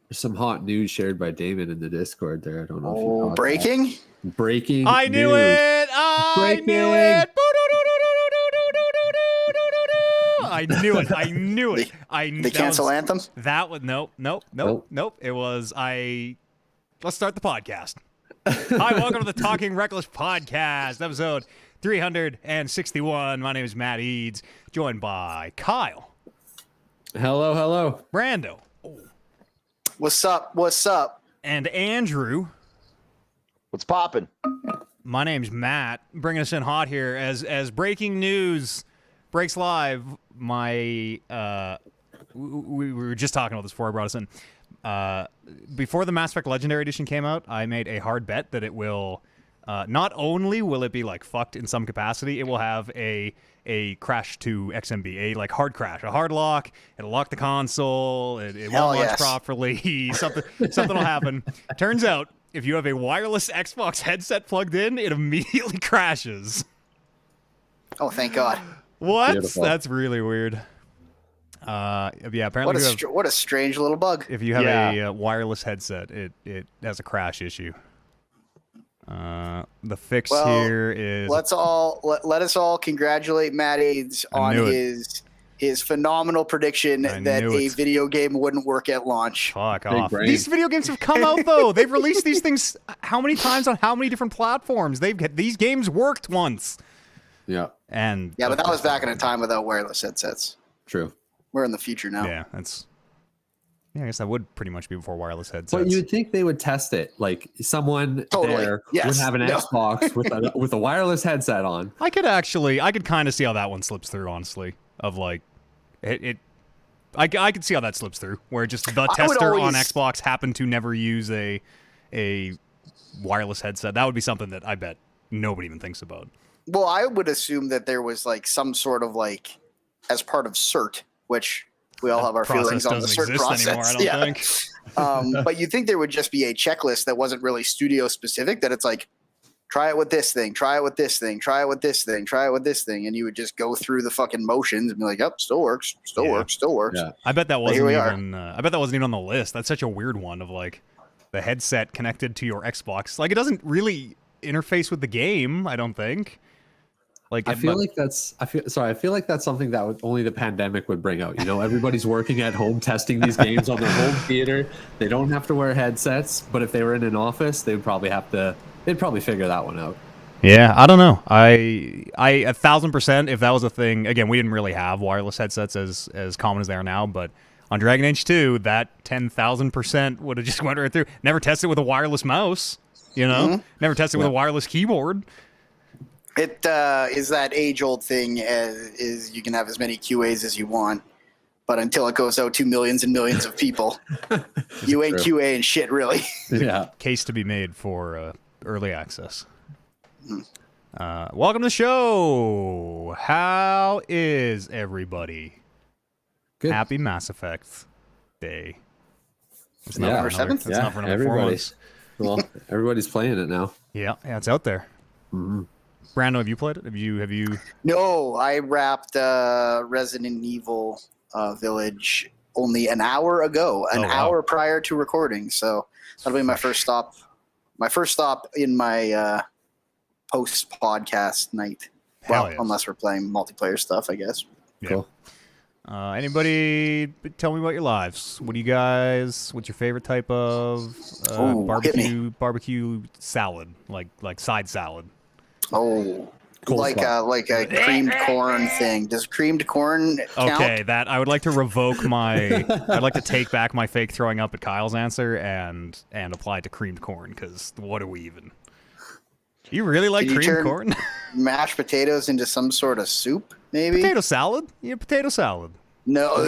There's some hot news shared by Damon in the Discord there. I don't know if you caught breaking? that. Breaking I knew news. it! I knew it! I knew it! I knew it! The cancel anthem? That was nope. It was Let's start the podcast. Hi, welcome to the Talking Reckless podcast, episode 361. My name is Matt Eads, joined by Kyle. Hello. Brando. What's up? And Andrew. What's poppin'? My name's Matt, bringing us in hot here as breaking news breaks live. We were just talking about this before I brought us in. Before the Mass Effect Legendary Edition came out, I made a hard bet that it will not only will it be like fucked in some capacity, it will have a crash to XMB, a hard crash, a hard lock. It'll lock the console. It won't launch properly. Something will happen. Turns out, if you have a wireless Xbox headset plugged in, it immediately crashes. Oh, thank God. What? Beautiful. That's really weird. Yeah, apparently what a strange little bug. if you have a wireless headset, it has a crash issue. The fix here is let us all congratulate Matt Eads on his phenomenal prediction that a video game wouldn't work at launch. Fuck off. These video games have come out though. They've released these things how many times on how many different platforms? These games worked once. Yeah. And but that was back in a time without wireless headsets. True. We're in the future now. Yeah, I guess that would pretty much be before wireless headsets. But you'd think they would test it. Like someone there would have an Xbox with a wireless headset on. I could kind of see how that one slips through, honestly. Of like, I could see how that slips through, where just the tester on Xbox happened to never use a wireless headset. That would be something that I bet nobody even thinks about. Well, I would assume that there was like some sort of like, as part of CERT, which we all have our feelings on the CERT process. Anymore, I don't think. But you'd think there would just be a checklist that wasn't really studio specific, that it's like, try it with this thing, try it with this thing, try it with this thing, try it with this thing. And you would just go through the fucking motions and be like, yep, still works. Yeah. I bet that wasn't even on the list. That's such a weird one of like the headset connected to your Xbox. Like it doesn't really interface with the game, I don't think. I feel like that's something that only the pandemic would bring out. You know, everybody's working at home testing these games on their home theater. They don't have to wear headsets, but if they were in an office, they'd probably figure that one out. Yeah, I don't know. I 1,000%, if that was a thing, again, we didn't really have wireless headsets as common as they are now, but on Dragon Age 2, that 10,000% would have just went right through. Never tested with a wireless mouse, you know? Mm-hmm. Never tested with a wireless keyboard. It is that age-old thing is you can have as many QAs as you want, but until it goes out to millions and millions of people, you ain't QA and shit, really. Yeah. Case to be made for early access. Welcome to the show. How is everybody? Good. Happy Mass Effect Day. It's not for 7th? It's not for another 4 months. Well, everybody's playing it now. Yeah, it's out there. Mm-hmm. Brando, have you played it? Have you? No, I wrapped Resident Evil Village only an hour ago, hour prior to recording. So that'll be my first stop. My first stop in my post podcast night. Well, unless we're playing multiplayer stuff, I guess. Yeah. Cool. Anybody tell me about your lives? What's your favorite type of barbecue salad, like side salad? Oh, like a creamed corn thing. Does creamed corn count? Okay, that I would like to revoke my. I'd like to take back my fake throwing up at Kyle's answer and apply it to creamed corn, because what are we even? You really like creamed corn? Mashed potatoes into some sort of soup, maybe? Potato salad? Yeah, potato salad. No,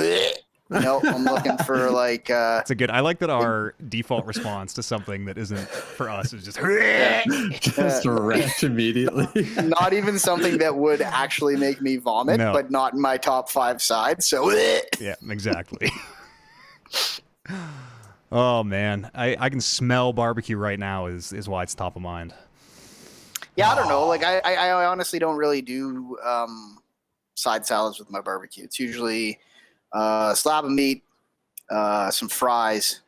I'm looking for like. It's a good. I like that our default response to something that isn't for us is just just wrecked immediately. Not even something that would actually make me vomit, but not in my top 5 sides. So yeah, exactly. Oh man, I can smell barbecue right now. Is why it's top of mind. Yeah, I don't know. Like I honestly don't really do side salads with my barbecue. It's usually a slab of meat, some fries,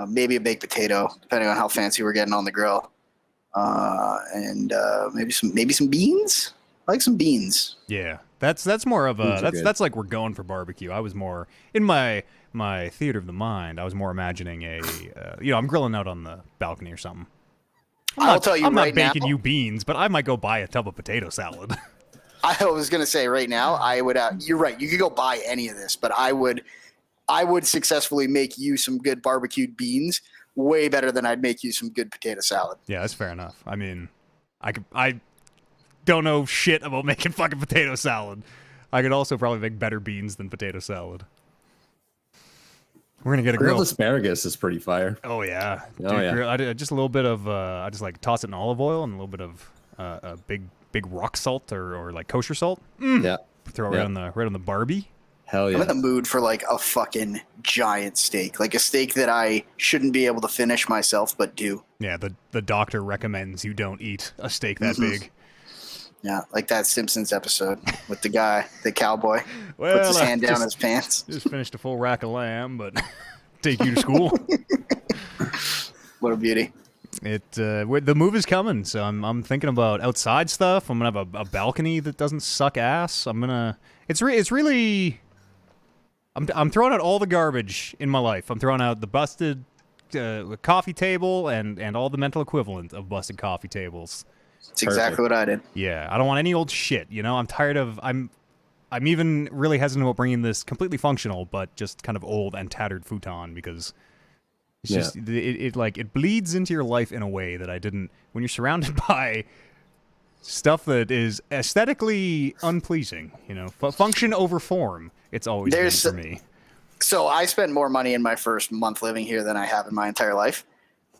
maybe a baked potato, depending on how fancy we're getting on the grill, and maybe some beans. I like some beans. Yeah, that's more of a that's like we're going for barbecue. I was more in my theater of the mind. I was more imagining I'm grilling out on the balcony or something. I'll tell you I'm right now. I'm not baking you beans, but I might go buy a tub of potato salad. I was gonna say right now, I would. You're right. You could go buy any of this, but I would successfully make you some good barbecued beans, way better than I'd make you some good potato salad. Yeah, that's fair enough. I mean, I don't know shit about making fucking potato salad. I could also probably make better beans than potato salad. We're gonna get a grilled asparagus is pretty fire. Oh yeah, just a little bit of I just like toss it in olive oil and a little bit of a big rock salt or like kosher salt. Yeah, throw it right on the Barbie. Hell yeah. I'm in the mood for like a fucking giant steak, like a steak that I shouldn't be able to finish myself, but do. Yeah, the doctor recommends you don't eat a steak that big. Yeah, like that Simpsons episode with the guy, the cowboy, puts his hand down his pants. Just finished a full rack of lamb, but take you to school. What a beauty! The move is coming, so I'm thinking about outside stuff. I'm gonna have a balcony that doesn't suck ass. It's really. I'm throwing out all the garbage in my life. I'm throwing out the busted coffee table and all the mental equivalent of busted coffee tables. It's exactly what I did. Yeah, I don't want any old shit. I'm tired of. I'm even really hesitant about bringing this completely functional, but just kind of old and tattered futon because it's just it bleeds into your life in a way that I didn't. When you're surrounded by stuff that is aesthetically unpleasing, function over form. It's always been for me. So I spent more money in my first month living here than I have in my entire life,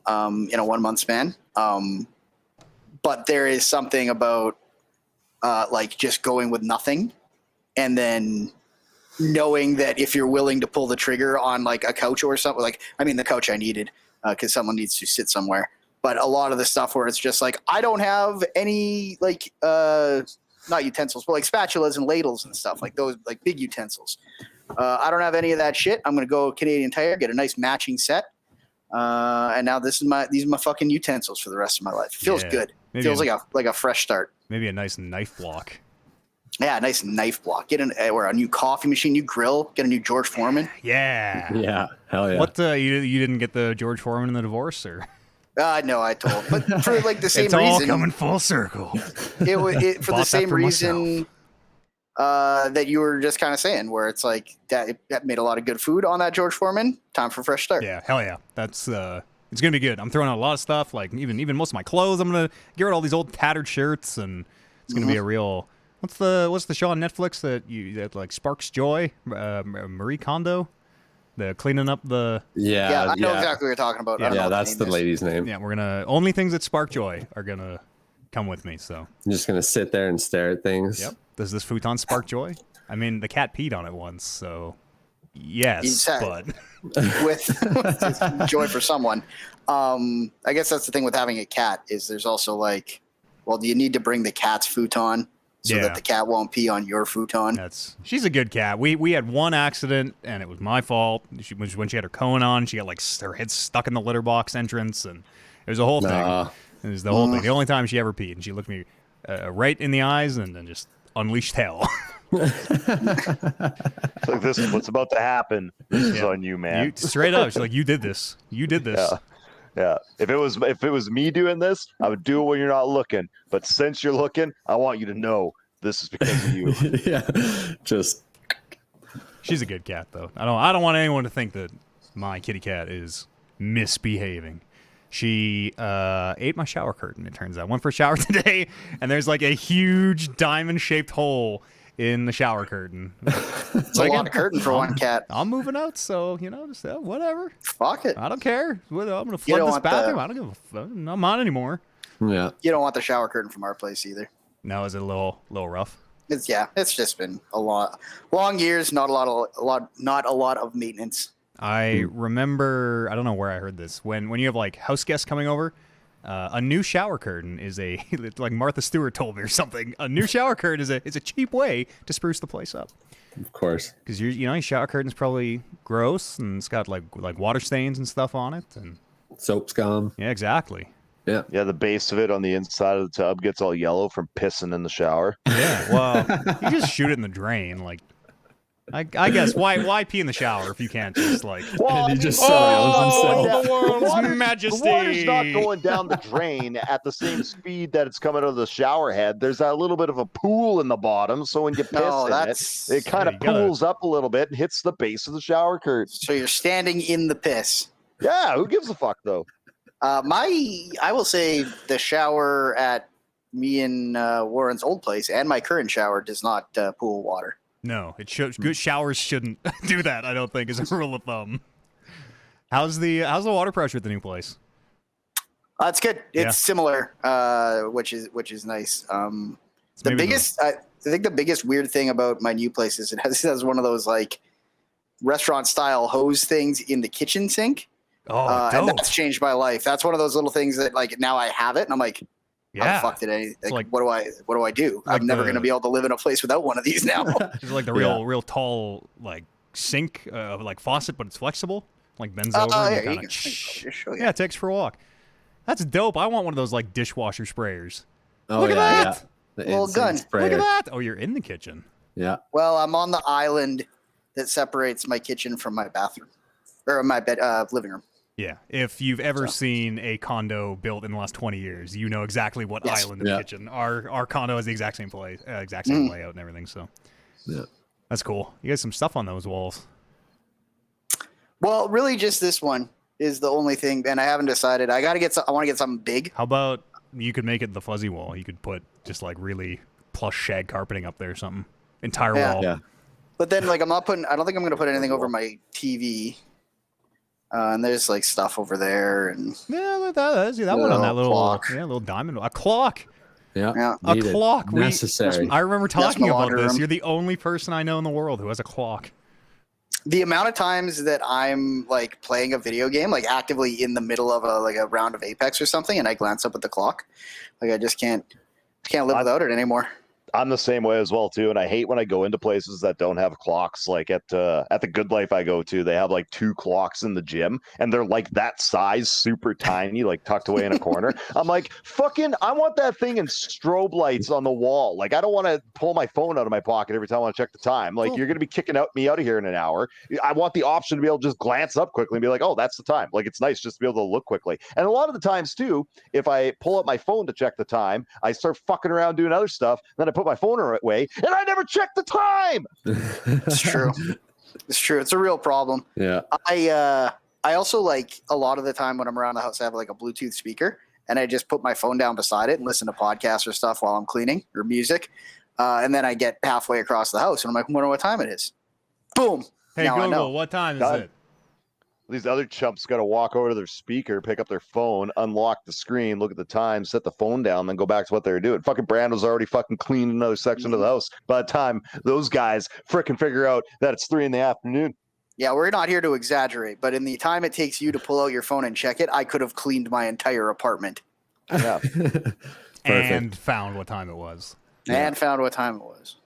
in a 1 month span. But there is something about like just going with nothing and then knowing that if you're willing to pull the trigger on like a couch or something, the couch I needed because someone needs to sit somewhere. But a lot of the stuff where it's just like, I don't have any not utensils, but like spatulas and ladles and stuff like those, like big utensils. I don't have any of that shit. I'm going to go Canadian Tire, get a nice matching set. And now these are my fucking utensils for the rest of my life. It feels good. It feels like a fresh start. Maybe a nice knife block. Yeah, a nice knife block. Get a new coffee machine, new grill, get a new George Foreman. Yeah. Yeah. Hell yeah. What, you didn't get the George Foreman in the divorce, or? No, I told. But for like the same it's reason. It's all coming full circle. It for the same reason that you were just kind of saying, where it's like that made a lot of good food on that George Foreman. Time for a fresh start. Yeah, hell yeah. That's it's gonna be good. I'm throwing out a lot of stuff, like even most of my clothes. I'm gonna get rid of all these old tattered shirts, and it's gonna be a real. What's the show on Netflix that like sparks joy? Marie Kondo. The cleaning up the I know exactly what you're talking about. Yeah, that's the lady's name. Yeah, we're gonna only things that spark joy are gonna come with me. So I'm just gonna sit there and stare at things. Yep. Does this futon spark joy? I mean, the cat peed on it once, so yes, but with joy for someone. I guess that's the thing with having a cat is there's also like, well, do you need to bring the cat's futon? So that the cat won't pee on your futon. She's a good cat. We had one accident, and it was my fault. When she had her cone on, she got like her head stuck in the litter box entrance, and it was a whole thing. It was the whole thing. The only time she ever peed, and she looked me right in the eyes, and then just unleashed hell. Like this is what's about to happen. This is on you, man. Straight up, she's like, "You did this. You did this." Yeah. If it was me doing this, I would do it when you're not looking. But since you're looking, I want you to know this is because of you. Yeah. She's a good cat, though. I don't want anyone to think that my kitty cat is misbehaving. She ate my shower curtain, it turns out. Went for a shower today, and there's like a huge diamond-shaped hole in the shower curtain. It's a lot of curtain for one cat. I'm moving out, so just whatever. Fuck it. I don't care. I'm gonna flood this bathroom. I don't give a fuck. I'm not on anymore. Yeah. You don't want the shower curtain from our place either. No, is it a little rough? It's just been a long years, not a lot of maintenance. I remember, I don't know where I heard this. When you have like house guests coming over, a new shower curtain is like Martha Stewart told me or something. A new shower curtain is a cheap way to spruce the place up. Of course. Because your shower curtain's probably gross and it's got like water stains and stuff on it, and Soap scum. yeah, exactly. Yeah. Yeah, the base of it on the inside of the tub gets all yellow from pissing in the shower. Yeah, well, you just shoot it in the drain. Like, I guess why pee in the shower if you can't just like? Well, And he just the world's The majesty. water's not going down the drain at the same speed that it's coming out of the shower head. There's a little bit of a pool in the bottom, so when you piss in it kind of pools up a little bit and hits the base of the shower curtain. So you're standing in the piss. Yeah, who gives a fuck though? I will say the shower at me and Warren's old place and my current shower does not pool water. No, it should. Good showers shouldn't do that. I don't think is a rule of thumb. How's the water pressure at the new place? It's good. It's similar, which is nice. I think the biggest weird thing about my new place is it has one of those like restaurant style hose things in the kitchen sink. Oh, and that's changed my life. That's one of those little things that like now I have it, and I'm like, how the fuck did I? Like, what do I do? Like I'm never going to be able to live in a place without one of these now. It's like the real tall like sink, like faucet, but it's flexible. Like bends over. And yeah, it takes for a walk. That's dope. I want one of those like dishwasher sprayers. Oh, Look at that. The little gun. sprayer. Look at that. Oh, you're in the kitchen. Yeah. Well, I'm on the island that separates my kitchen from my bathroom or my living room. Yeah, if you've ever seen a condo built in the last 20 years, you know exactly what island in the kitchen. Our condo has the exact same same layout and everything. So, that's cool. You got some stuff on those walls. Well, really, just this one is the only thing, and I haven't decided. I want to get something big. How about you could make it the fuzzy wall? You could put just like really plush shag carpeting up there or something. Entire wall. Yeah. But then, like, I don't think I'm going to put anything over my TV. And there's like stuff over there, and that one on that little diamond, a clock. Yeah, a clock. Necessary. I remember talking about this. You're the only person I know in the world who has a clock. The amount of times that I'm like playing a video game, like actively in the middle of a round of Apex or something, and I glance up at the clock, like I just can't live without it anymore. I'm the same way as well too, and I hate when I go into places that don't have clocks. Like at the Good Life I go to, they have like 2 clocks in the gym, and they're like that size, super tiny, like tucked away in a corner. I'm like, fucking, I want that thing in strobe lights on the wall. Like I don't want to pull my phone out of my pocket every time I want to check the time. Like you're gonna be kicking me out of here in an hour. I want the option to be able to just glance up quickly and be like, oh, that's the time. Like it's nice just to be able to look quickly. And a lot of the times too, if I pull up my phone to check the time, I start fucking around doing other stuff. Then I put my phone away, and I never check the time. It's true. It's true. It's a real problem. Yeah. I also like a lot of the time when I'm around the house, I have like a Bluetooth speaker, and I just put my phone down beside it and listen to podcasts or stuff while I'm cleaning or music. And then I get halfway across the house, and I'm like, I wonder what time it is. Boom. Hey, now Google, what time is it? These other chumps got to walk over to their speaker, pick up their phone, unlock the screen, look at the time, set the phone down, then go back to what they were doing. Fucking Brando's already fucking cleaned another section of the house by the time those guys frickin' figure out that it's 3 p.m. Yeah, we're not here to exaggerate, but in the time it takes you to pull out your phone and check it, I could have cleaned my entire apartment. Yeah. And found what time it was. And found what time it was.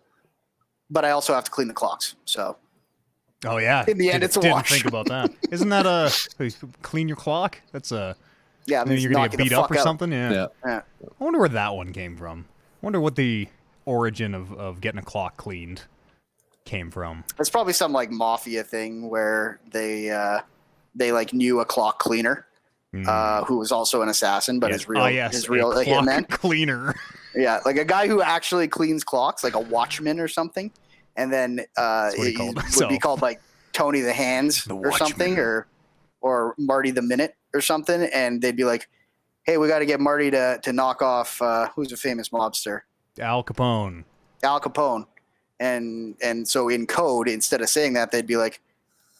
But I also have to clean the clocks, so... Oh yeah. In the end, it's a wash. Didn't think about that. Isn't that clean your clock? That's you're gonna get beat up or something. Yeah. I wonder where that one came from. I wonder what the origin of getting a clock cleaned came from. It's probably some like mafia thing where they like knew a clock cleaner who was also an assassin, but his real hitman cleaner. Yeah, like a guy who actually cleans clocks, like a watchman or something. And then he would be called like Tony the Hands or something, or Marty the Minute or something. And they'd be like, hey, we got to get Marty to knock off who's a famous mobster? Al Capone. And so in code, instead of saying that, they'd be like,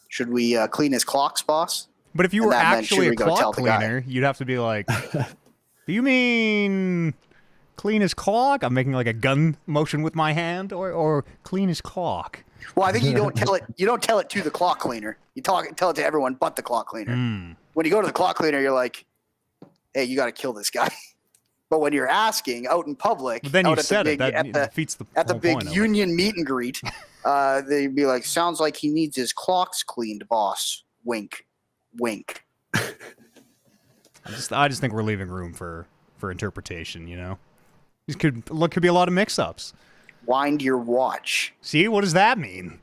should we clean his clocks, boss? But if you were actually a clock cleaner, you'd have to be like, do you mean... clean his clock? I'm making like a gun motion with my hand, or clean his clock. Well, I think you don't tell it. You don't tell it to the clock cleaner. You tell it to everyone but the clock cleaner. When you go to the clock cleaner, you're like, "Hey, you got to kill this guy." But when you're asking out in public, but then you said big, it. That defeats the at the whole big point union meet and greet, they'd be like, "Sounds like he needs his clocks cleaned, boss." Wink, wink. I just think we're leaving room for interpretation. You know, this could be a lot of mix-ups. Wind your watch. See, what does that mean?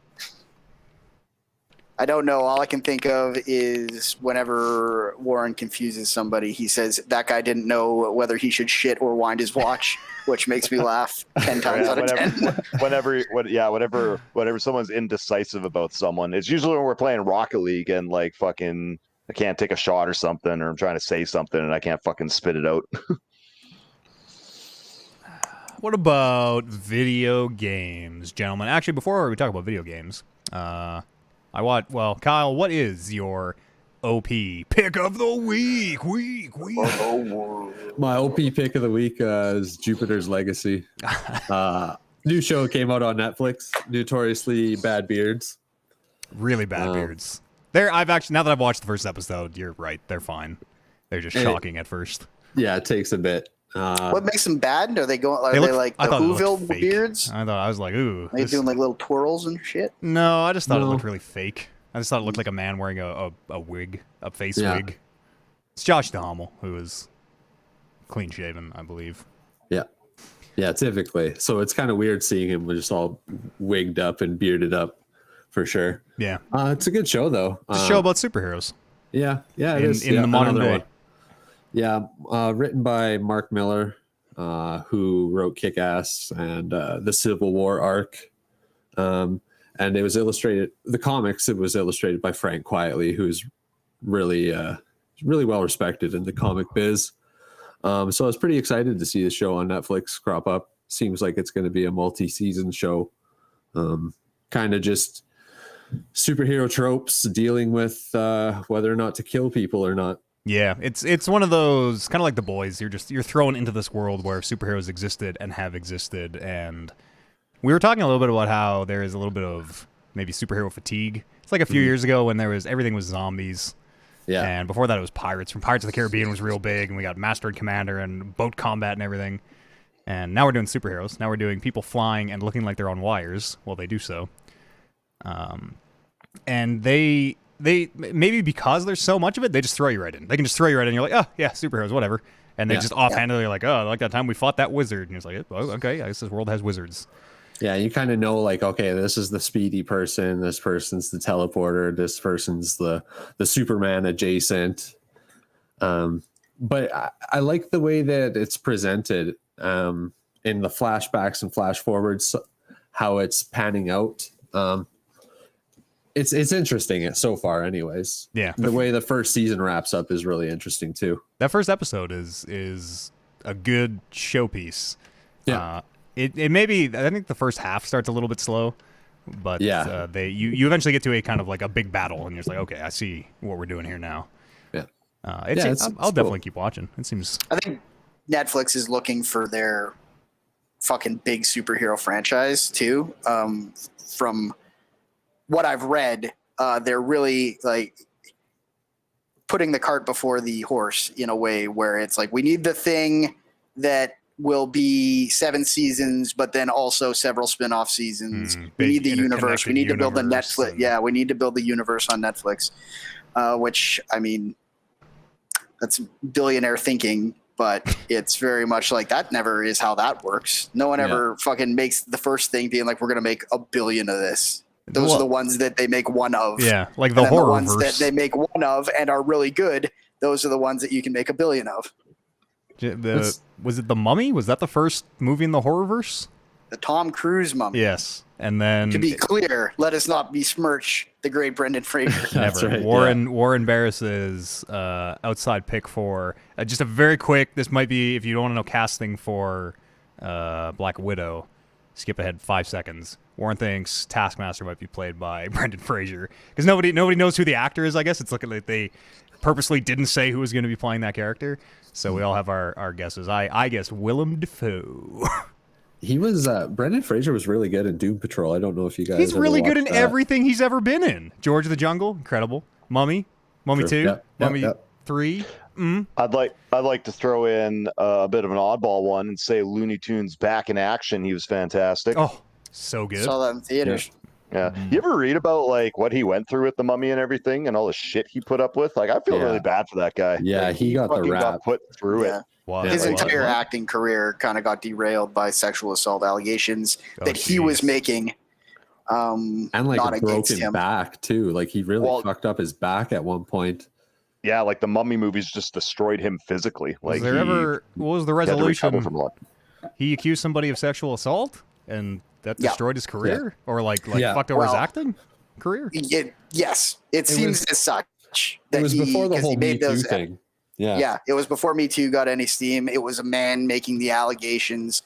I don't know. All I can think of is whenever Warren confuses somebody, he says that guy didn't know whether he should shit or wind his watch, which makes me laugh 10 times out of 10. Whenever someone's indecisive about someone, it's usually when we're playing Rocket League and like fucking I can't take a shot or something, or I'm trying to say something and I can't fucking spit it out. What about video games, gentlemen? Actually, before we talk about video games, Kyle, what is your OP pick of the week? My OP pick of the week is Jupiter's Legacy. New show came out on Netflix. Notoriously bad beards. Really bad beards. Now that I've watched the first episode, you're right. They're fine. They're just shocking at first. Yeah, it takes a bit. What makes them bad? Are they like the Whoville beards? I was like, ooh. Are they doing like little twirls and shit? No, I just thought it looked really fake. I just thought it looked like a man wearing a wig, a face wig. It's Josh Duhamel, who is clean shaven, I believe. Yeah, typically. So it's kind of weird seeing him just all wigged up and bearded up, for sure. Yeah. It's a good show, though. It's a show about superheroes. Yeah, it is. In the modern day. One. Yeah, written by Mark Miller, who wrote Kick-Ass and the Civil War arc. And it was illustrated, the comics, it was illustrated by Frank Quietly, who's really well respected in the comic biz. So I was pretty excited to see the show on Netflix crop up. Seems like it's going to be a multi-season show. Kind of just superhero tropes dealing with whether or not to kill people or not. Yeah, it's one of those kind of like The Boys. You're thrown into this world where superheroes existed and have existed, and we were talking a little bit about how there is a little bit of maybe superhero fatigue. It's like a few years ago when everything was zombies. Yeah. And before that it was pirates. From Pirates of the Caribbean was real big, and we got Master and Commander and boat combat and everything. And now we're doing superheroes. Now we're doing people flying and looking like they're on wires while they do so. And they maybe because there's so much of it, they just throw you right in. They can just throw you right in. You're like, oh yeah, superheroes, whatever. And they just offhandedly like, oh, like that time we fought that wizard. And it's like, oh, okay, I guess this world has wizards. Yeah, you kind of know, like, okay, this is the speedy person, this person's the teleporter, this person's the Superman adjacent. But I like the way that it's presented in the flashbacks and flash forwards, how it's panning out. It's interesting so far, anyways. Yeah, the way the first season wraps up is really interesting too. That first episode is a good showpiece. Yeah. It may be. I think the first half starts a little bit slow, but you eventually get to a kind of like a big battle, and you're just like, okay, I see what we're doing here now. Yeah, I'll definitely keep watching. It seems. I think Netflix is looking for their fucking big superhero franchise too. From what I've read, they're really like putting the cart before the horse in a way where it's like, we need the thing that will be 7 seasons, but then also several spin-off seasons. We need the universe. We need to build the Netflix. Yeah, we need to build the universe on Netflix, which, I mean, that's billionaire thinking, but it's very much like that never is how that works. No one ever fucking makes the first thing being like, we're going to make $1 billion of this. Those are the ones that they make one of. Yeah, like the horror ones that they make one of and are really good. Those are the ones that you can make $1 billion of. Was it The Mummy? Was that the first movie in the horrorverse? The Tom Cruise Mummy. Yes, and then to be clear, let us not besmirch the great Brendan Fraser. That's right. Warren Barris's outside pick for just a very quick. This might be if you don't want to know casting for Black Widow. Skip ahead 5 seconds. Warren thinks Taskmaster might be played by Brendan Fraser because nobody knows who the actor is. I guess it's looking like they purposely didn't say who was going to be playing that character. So we all have our guesses. I guess Willem Dafoe. He was Brendan Fraser was really good in Doom Patrol. I don't know if you guys. He's really good in everything he's ever been in. George of the Jungle, incredible. Mummy 2, Mummy 3. I'd like to throw in a bit of an oddball one and say Looney Tunes back in action. He was fantastic. Oh, so good. Saw that in theaters. Yeah. You ever read about like what he went through with the Mummy and everything and all the shit he put up with? Like, I feel really bad for that guy. Yeah, like, he got the rap. Got put through it. His entire acting career kind of got derailed by sexual assault allegations that he was making. And like not a broken back too. Like he really fucked up his back at one point. Yeah, like the Mummy movies just destroyed him physically. Like, what was the resolution? He accused somebody of sexual assault, and that destroyed his career, or like fucked over his acting career. Yes, it seems as such. It was before the whole Me Too thing. Yeah, it was before Me Too got any steam. It was a man making the allegations,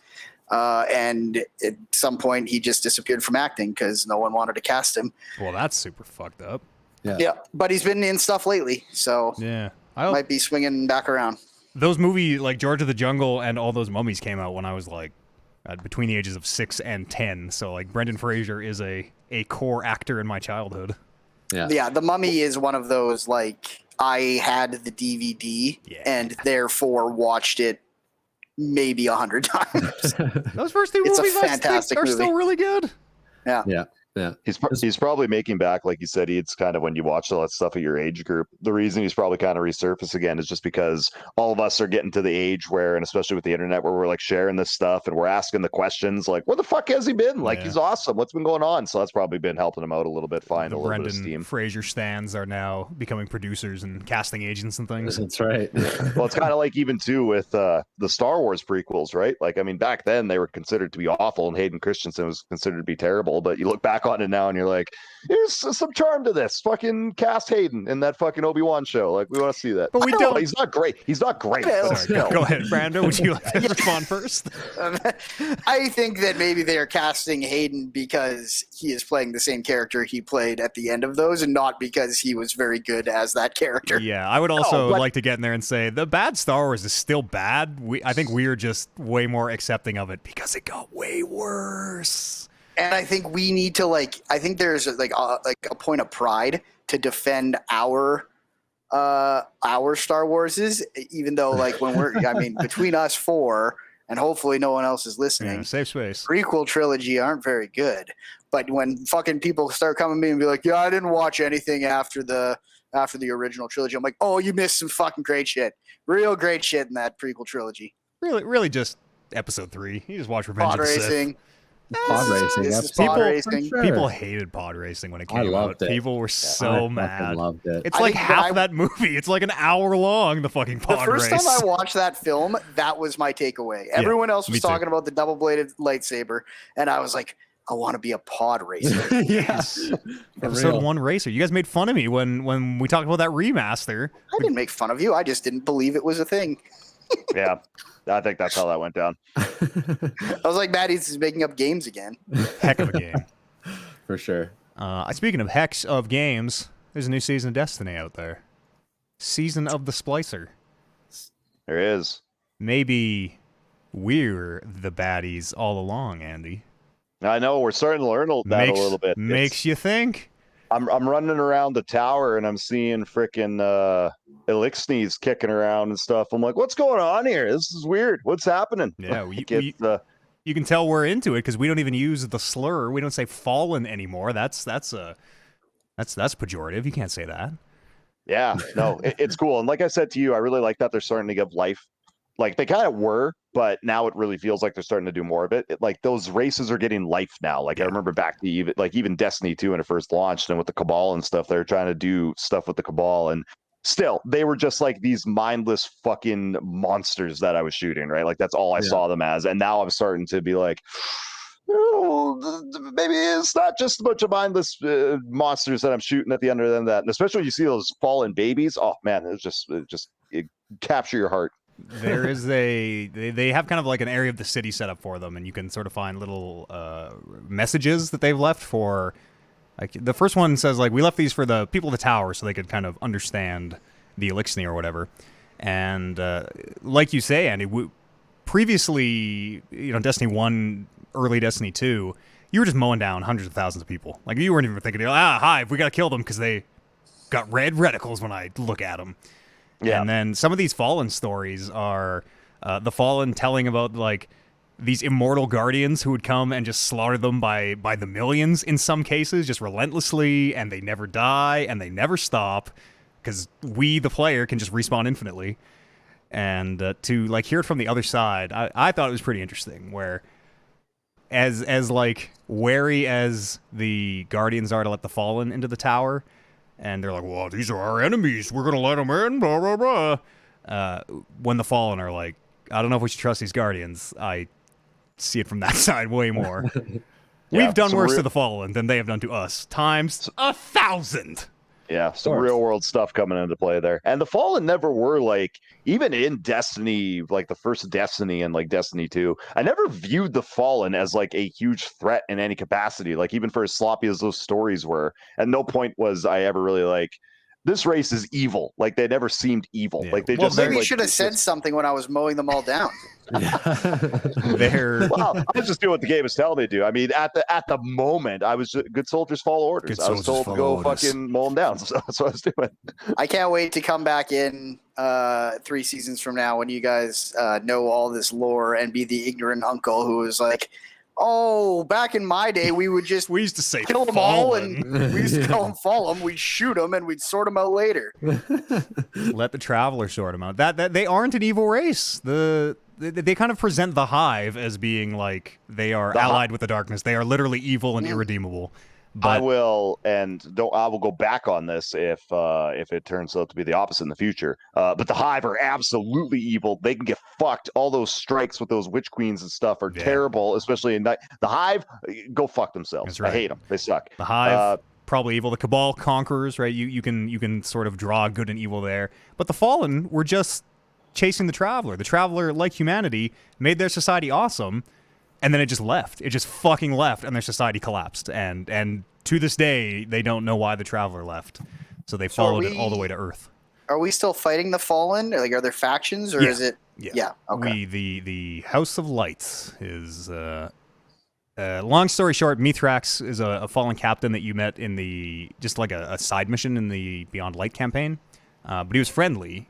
and at some point he just disappeared from acting because no one wanted to cast him. Well, that's super fucked up. Yeah, but he's been in stuff lately, so might be swinging back around. Those movies like George of the Jungle and all those mummies came out when I was like between the ages of 6 and 10. So like Brendan Fraser is a core actor in my childhood. Yeah, The Mummy is one of those like I had the DVD and therefore watched it maybe 100 times. Those first two movies are still really good. Yeah. He's probably making back, like you said, it's kind of when you watch all that stuff at your age group. The reason he's probably kind of resurfaced again is just because all of us are getting to the age where, and especially with the internet, where we're like sharing this stuff and we're asking the questions like, where the fuck has he been? Like, he's awesome. What's been going on? So that's probably been helping him out a little bit, find a little bit of steam. Brendan Fraser stans are now becoming producers and casting agents and things. That's right. Well, it's kind of like even too with the Star Wars prequels, right? Like, I mean, back then they were considered to be awful and Hayden Christensen was considered to be terrible, but you look back on it now and you're like, there's some charm to this. Fucking cast Hayden in that fucking Obi-Wan show. Like, we want to see that. But we don't. He's not great. He's not great. Sorry, go ahead, Brando. Would you like to respond first? I think that maybe they are casting Hayden because he is playing the same character he played at the end of those, and not because he was very good as that character. Yeah, I would also like to get in there and say the bad Star Wars is still bad. I think we're just way more accepting of it because it got way worse. And I think we need to I think there's like a point of pride to defend our Star Warses, even though like when between us four and hopefully no one else is listening. Safe space. Prequel trilogy aren't very good, but when fucking people start coming to me and be like, "Yeah, I didn't watch anything after the original trilogy," I'm like, "Oh, you missed some fucking great shit, real great shit in that prequel trilogy." Really, just Episode 3. You just watch Revenge of the Sith. Pod racing. People hated pod racing when it came out. People were so mad. I loved it. It's like half that movie. It's like an hour long, the fucking pod race. The first time I watched that film, that was my takeaway. Everyone else was talking about the double-bladed lightsaber, and I was like, I want to be a pod racer. Yes. Episode 1 racer. You guys made fun of me when we talked about that remaster. I didn't make fun of you. I just didn't believe it was a thing. Yeah. I think that's how that went down. I was like, Maddie's making up games again. Heck of a game. For sure. Speaking of hecks of games, there's a new season of Destiny out there. Season of the Splicer. There is. Maybe we're the baddies all along, Andy. I know. We're starting to learn that a little bit. Makes you think. I'm running around the tower and I'm seeing frickin' Elixni's kicking around and stuff. I'm like, what's going on here? This is weird. What's happening? Yeah, you can tell we're into it because we don't even use the slur. We don't say fallen anymore. That's pejorative. You can't say that. Yeah, no, it's cool. And like I said to you, I really like that they're starting to give life. Like they kind of were, but now it really feels like they're starting to do more of it. Like those races are getting life now. Like I remember back to even Destiny 2 when it first launched and with the Cabal and stuff, they were trying to do stuff with the Cabal and still they were just like these mindless fucking monsters that I was shooting, right? Like that's all I saw them as. And now I'm starting to be like, oh, maybe it's not just a bunch of mindless monsters that I'm shooting at the end of that. And especially when you see those fallen babies, oh man, it capture your heart. There is they have kind of like an area of the city set up for them, and you can sort of find little messages that they've left for, like the first one says like, we left these for the people of the tower so they could kind of understand the Elixni or whatever. And like you say, Andy, previously, Destiny 1, early Destiny 2, you were just mowing down hundreds of thousands of people. Like you weren't even thinking, Hive, we got to kill them because they got red reticles when I look at them. And then some of these Fallen stories are the Fallen telling about like these immortal guardians who would come and just slaughter them by the millions in some cases, just relentlessly, and they never die and they never stop because we, the player, can just respawn infinitely. And to like hear it from the other side, I thought it was pretty interesting. Where as like wary as the guardians are to let the Fallen into the tower, and they're like, "Well, these are our enemies. We're gonna let them in." Blah blah blah. When the Fallen are like, "I don't know if we should trust these guardians," I see it from that side way more. We've done worse to the Fallen than they have done to us, times 1,000. Yeah, some real world stuff coming into play there. And the Fallen never were like, even in Destiny, like the first Destiny and like Destiny 2, I never viewed the Fallen as like a huge threat in any capacity. Like even for as sloppy as those stories were, at no point was I ever really like, this race is evil. Like they never seemed evil. Yeah. Like they well, just maybe like, you should have said something when I was mowing them all down. Well, I was just doing what the game was telling me to do. I mean, at the moment, I was just, good soldiers follow orders. I was told to go fucking mow them down, so that's what I was doing. I can't wait to come back in 3 seasons from now when you guys know all this lore and be the ignorant uncle who was like, "Oh, back in my day, we used to say kill them all, and we used to call them Fallen. We'd shoot them, and we'd sort them out later." Let the Traveler sort them out. That they aren't an evil race. They kind of present the Hive as being like they are allied with the darkness. They are literally evil and irredeemable. But I will go back on this if it turns out to be the opposite in the future. But the Hive are absolutely evil. They can get fucked. All those strikes with those witch queens and stuff are terrible, especially in night. The Hive, go fuck themselves. That's right. I hate them. They suck. The Hive, probably evil. The Cabal conquerors, right? You can sort of draw good and evil there. But the Fallen were just chasing the Traveler. The Traveler, like humanity, made their society awesome. And then it just left. It just fucking left, and their society collapsed. And to this day, they don't know why the Traveler left. So they followed it all the way to Earth. Are we still fighting the Fallen? Like, are there factions, or is it? Yeah. Okay. The House of Lights is. Long story short, Mithrax is a fallen captain that you met in just like a side mission in the Beyond Light campaign. But he was friendly.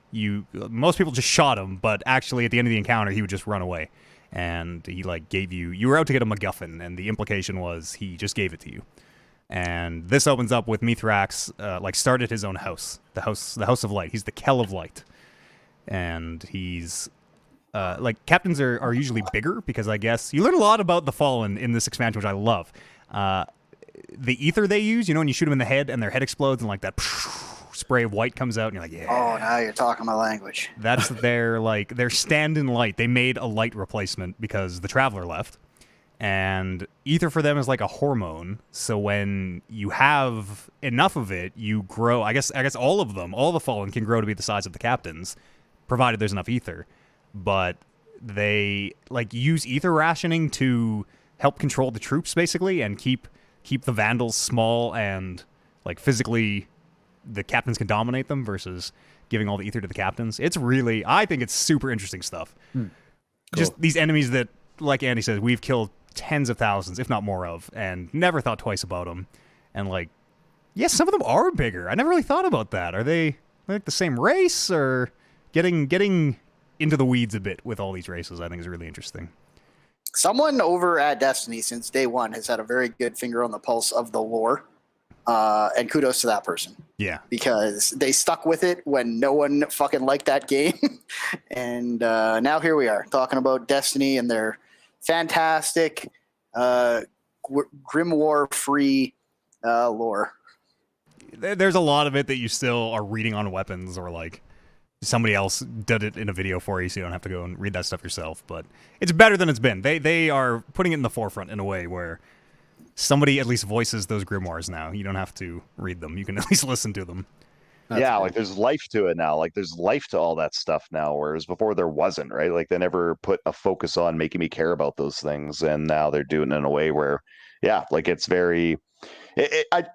Most people just shot him, but actually at the end of the encounter, he would just run away. And he like gave you were out to get a MacGuffin, and the implication was he just gave it to you. And this opens up with Mithrax like started his own house, the house of Light. He's the Kell of Light, and he's like captains are usually bigger because I guess you learn a lot about the Fallen in this expansion, which I love. The ether they use, when you shoot them in the head and their head explodes and like that spray of white comes out, and you're like, yeah. Oh, now you're talking my language. That's their stand-in light. They made a light replacement because the Traveler left. And ether for them is like a hormone. So when you have enough of it, you grow. I guess all of them, all the Fallen can grow to be the size of the captains, provided there's enough ether. But they like use ether rationing to help control the troops basically, and keep the Vandals small and like physically. The captains can dominate them versus giving all the ether to the captains. I think it's super interesting stuff. Cool. Just these enemies that, like Andy says, we've killed tens of thousands, if not more of, and never thought twice about them. And like, yes, some of them are bigger. I never really thought about that. Are they like the same race, or getting into the weeds a bit with all these races? I think is really interesting. Someone over at Destiny since day one has had a very good finger on the pulse of the lore. And kudos to that person. Yeah. Because they stuck with it when no one fucking liked that game. And now here we are talking about Destiny and their fantastic grimoire-free lore. There's a lot of it that you still are reading on weapons, or like somebody else did it in a video for you, so you don't have to go and read that stuff yourself. But it's better than it's been. They are putting it in the forefront in a way where somebody at least voices those grimoires now. You don't have to read them. You can at least listen to them. That's cool. Like there's life to it now. Like there's life to all that stuff now, whereas before there wasn't, right? Like they never put a focus on making me care about those things, and now they're doing it in a way where, like it's very. I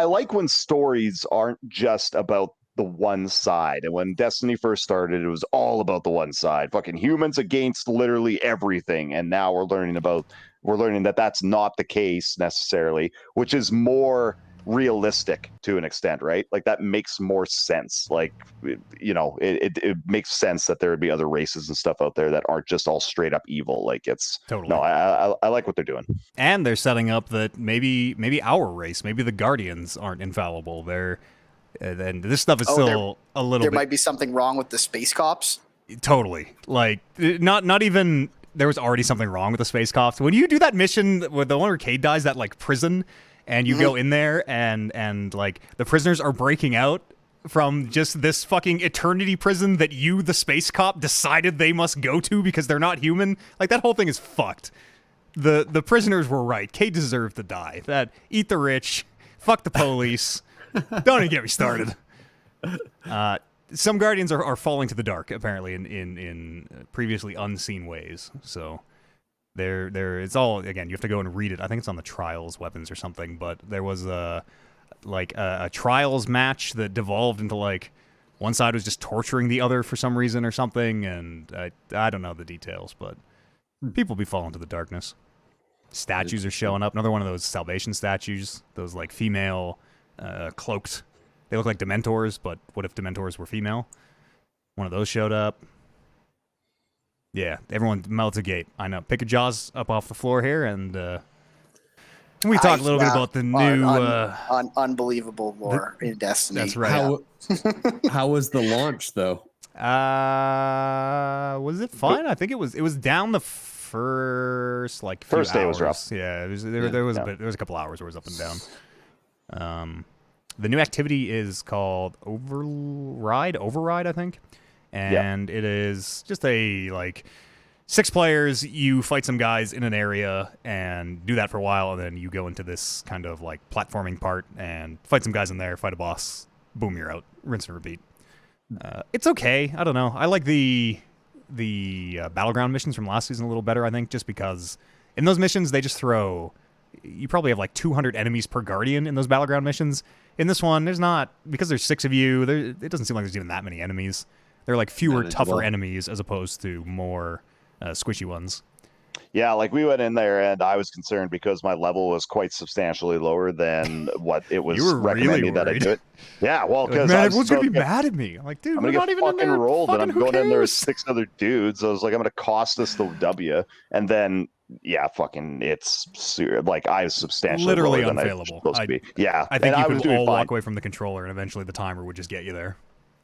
like when stories aren't just about the one side. And when Destiny first started, it was all about the one side. Fucking humans against literally everything, and now we're learning that that's not the case necessarily, which is more realistic to an extent, right? Like that makes more sense. Like, it makes sense that there would be other races and stuff out there that aren't just all straight up evil. Like it's Totally. No, I like what they're doing. And they're setting up that maybe our race, maybe the Guardians aren't infallible. And this stuff is still a little there bit... might be something wrong with the space cops. Totally. Like, not even... There was already something wrong with the space cops. When you do that mission with the one where Cade dies, that, like, prison, and you go in there and, like, the prisoners are breaking out from just this fucking eternity prison that you, the space cop, decided they must go to because they're not human. Like, that whole thing is fucked. The prisoners were right. Cade deserved to die. Eat the rich. Fuck the police. Don't even get me started. Some Guardians are falling to the dark, apparently, in previously unseen ways. So it's all, again, you have to go and read it. I think it's on the Trials weapons or something, but there was a Trials match that devolved into, like, one side was just torturing the other for some reason or something, and I don't know the details, but people be falling to the darkness. Statues are showing up. Another one of those Salvation statues, those, like, female... cloaked. They look like Dementors, but what if Dementors were female? One of those showed up. Yeah, everyone melts a gate. I know. Pick a Jaws up off the floor here, and we talk a little bit about the new... unbelievable lore in Destiny. That's right. How was the launch, though? Was it fine? I think it was down the first, like, first day hours. was rough. Yeah, there was a couple hours where it was up and down. The new activity is called Override, I think. And it is just a, like, 6 players, you fight some guys in an area and do that for a while, and then you go into this kind of, like, platforming part and fight some guys in there, fight a boss, boom, you're out. Rinse and repeat. It's okay. I don't know. I like the Battleground missions from last season a little better, I think, just because in those missions, they just throw... You probably have like 200 enemies per Guardian in those Battleground missions. In this one, there's not, because there's 6 of you, it doesn't seem like there's even that many enemies. They're like fewer, tougher enemies as opposed to more squishy ones. Yeah, like we went in there and I was concerned because my level was quite substantially lower than what it was recommending that I do it. Yeah, well, because man, everyone's gonna be mad at me. I'm like, dude, we're not even in there. Rolled, and I'm going cares? in there with 6 other dudes. I was like, I'm gonna cost us the W, and then it's like I was substantially literally lower than unfailable. I was supposed to be. Yeah, I think you could all walk away from the controller, and eventually the timer would just get you there.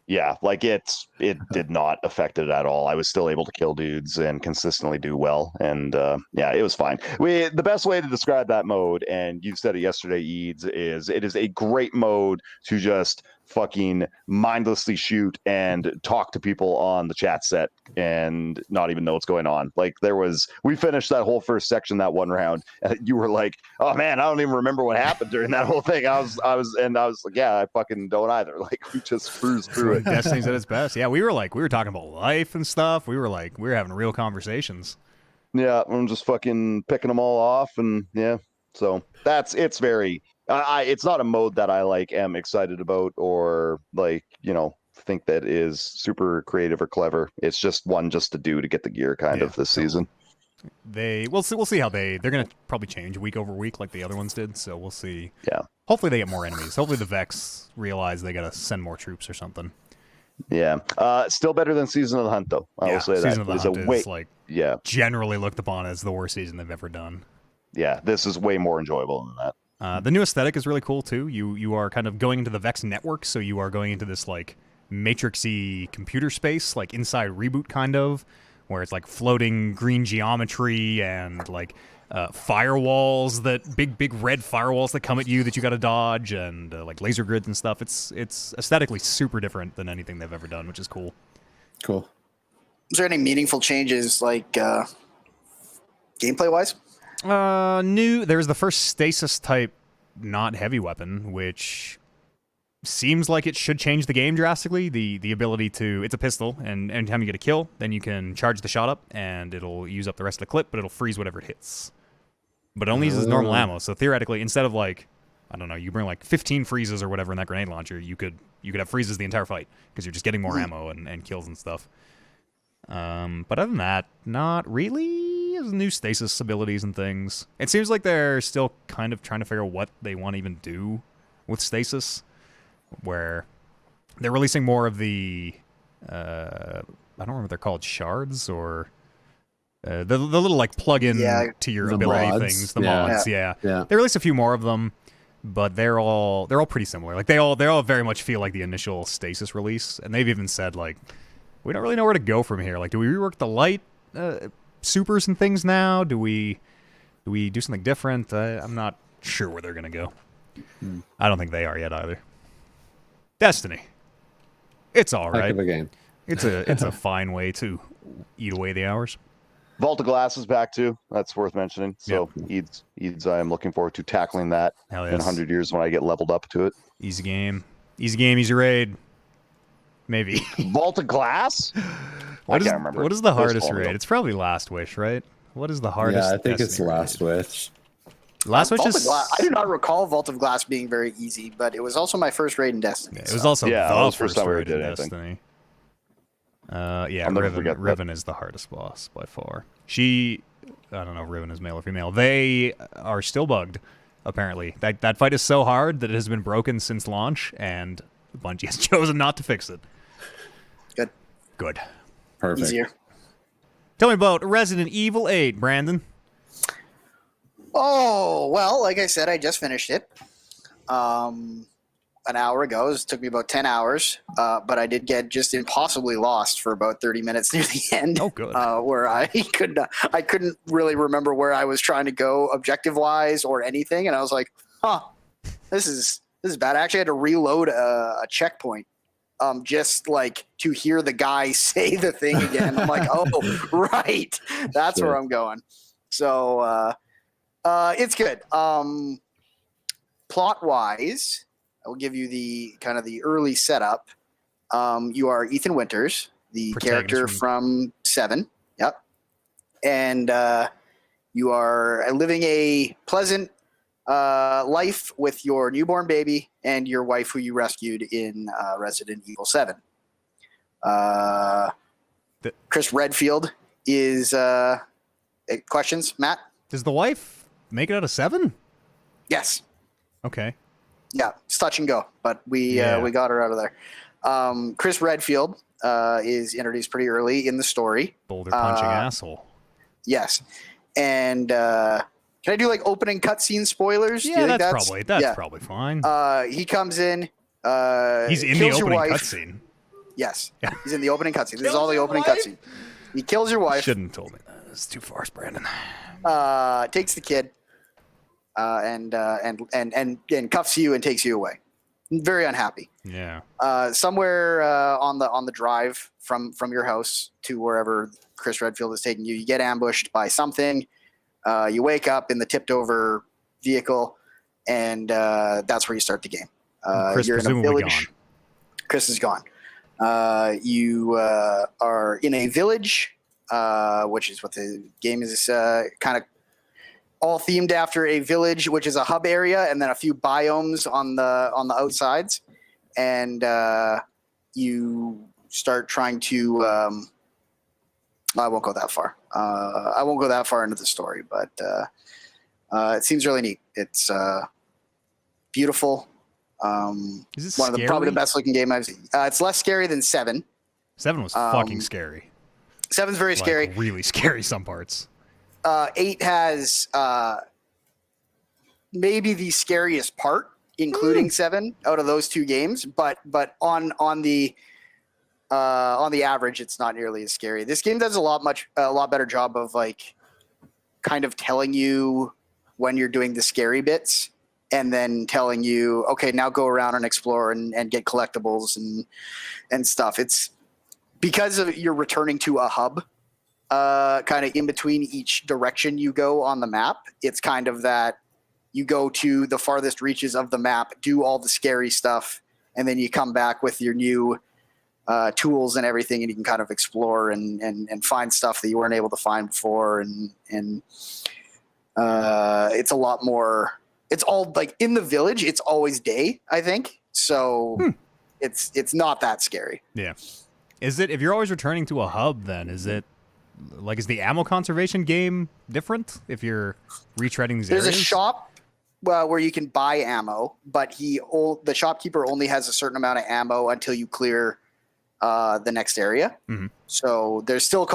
Yeah, like it did not affect it at all. I was still able to kill dudes and consistently do well, and it was fine. The best way to describe that mode, and you said it yesterday, Eads, is it is a great mode to just fucking mindlessly shoot and talk to people on the chat set and not even know what's going on. Like we finished that whole first section that one round, and you were like, "Oh man, I don't even remember what happened during that whole thing." I was like, "Yeah, I fucking don't either." Like we just cruised through it. Destiny's at its best. Yeah, we were talking about life and stuff. We were having real conversations. Yeah, I'm just fucking picking them all off, and yeah. So it's very. It's not a mode that I am excited about or think that is super creative or clever. It's just one just to do to get the gear kind of this season. We'll see how they're gonna probably change week over week like the other ones did. So we'll see. Yeah. Hopefully they get more enemies. Hopefully the Vex realize they gotta send more troops or something. Yeah. Still better than Season of the Hunt though. I will say that. Season of the Hunt is generally looked upon as the worst season they've ever done. Yeah, this is way more enjoyable than that. The new aesthetic is really cool too. You are kind of going into the Vex network, so you are going into this like matrixy computer space, like inside Reboot kind of, where it's like floating green geometry and like firewalls, that big red firewalls that come at you that you got to dodge, and like laser grids and stuff. It's aesthetically super different than anything they've ever done, which is cool. Cool. Is there any meaningful changes like gameplay wise? There's the first stasis type not heavy weapon, which seems like it should change the game drastically. The ability to, it's a pistol, and anytime you get a kill, then you can charge the shot up, and it'll use up the rest of the clip, but it'll freeze whatever it hits. But it only uses normal ammo, so theoretically, instead of I don't know, you bring 15 freezes or whatever in that grenade launcher, you could have freezes the entire fight, because you're just getting more ammo and kills and stuff. But other than that, not really. There's new stasis abilities and things. It seems like they're still kind of trying to figure out what they want to even do with stasis, where they're releasing more of the I don't remember what they're called, shards or the little like plug-in to your ability mods. things, the mods. Yeah. Yeah. They released a few more of them, but they're all pretty similar. Like they all very much feel like the initial stasis release, and they've even said like we don't really know where to go from here. Like, do we rework the light supers and things now? Do we do something different? I'm not sure where they're gonna go. I don't think they are yet either. Destiny, it's all right. Heck of a game. It's a fine way to eat away the hours. Vault of Glass is back too. That's worth mentioning. So Eads, I am looking forward to tackling that in 100 years when I get leveled up to it. Easy game, easy raid. Maybe. Vault of Glass? I can't remember. What is the hardest raid? It's probably Last Wish, right? What is the hardest? Yeah, I think it's Destiny Last Wish. Last Wish Vault is... of Glass. I do not recall Vault of Glass being very easy, but it was also my first raid in Destiny. Yeah, it was also the first time we raid in did anything. Destiny. Riven is the hardest boss by far. I don't know if Riven is male or female. They are still bugged, apparently. That fight is so hard that it has been broken since launch, and Bungie has chosen not to fix it. Good. Perfect. Easier. Tell me about Resident Evil 8, Brandon. Oh, well, like I said, I just finished it an hour ago. It took me about 10 hours, but I did get just impossibly lost for about 30 minutes near the end. Oh, good. Where I couldn't really remember where I was trying to go objective-wise or anything, and I was like, this is bad. I actually had to reload a checkpoint. Just like to hear the guy say the thing again. I'm like, oh, right. That's where I'm going. So it's good. Plot wise, I will give you the kind of the early setup. You are Ethan Winters, the character from 7. Yep. And you are living a pleasant life with your newborn baby and your wife who you rescued in Resident Evil 7. Chris Redfield is questions, Matt? Does the wife make it out of 7? Yes. Okay. Yeah, it's touch and go, but we got her out of there. Chris Redfield is introduced pretty early in the story. Boulder punching asshole. Yes. And can I do like opening cutscene spoilers? Yeah, that's probably fine. He comes in. He's in the opening cutscene. Yes, he's in the opening cutscene. This is all the opening cutscene. He kills your wife. Shouldn't have told me that. It's too far, Brandon. Takes the kid, and cuffs you and takes you away. Very unhappy. Yeah. Somewhere on the drive from your house to wherever Chris Redfield is taking you, you get ambushed by something. You wake up in the tipped over vehicle, and that's where you start the game. Chris You're in a village. Gone. Chris is gone. You are in a village, which is what the game is kind of all themed after a village, which is a hub area, and then a few biomes on the outsides. And you start trying to. I won't go that far. I won't go that far into the story, but it seems really neat. It's beautiful. Is it one of the probably the best looking game I've seen. It's less scary than 7. 7 was fucking scary. 7's very scary. Really scary some parts. 8 has maybe the scariest part, including 7 out of those two games. But on the average, it's not nearly as scary. This game does a lot better job of like kind of telling you when you're doing the scary bits, and then telling you, okay, now go around and explore and get collectibles and stuff. It's because you're returning to a hub, kind of in between each direction you go on the map. It's kind of that you go to the farthest reaches of the map, do all the scary stuff, and then you come back with your new tools and everything, and you can kind of explore and find stuff that you weren't able to find before. And it's a lot more. It's all like in the village. It's always day, I think. So it's not that scary. Yeah. Is it, if you're always returning to a hub, then is it like, is the ammo conservation game different if you're retreading these areas? There's a shop. where you can buy ammo, but the shopkeeper only has a certain amount of ammo until you clear the next area. Mm-hmm. So there's still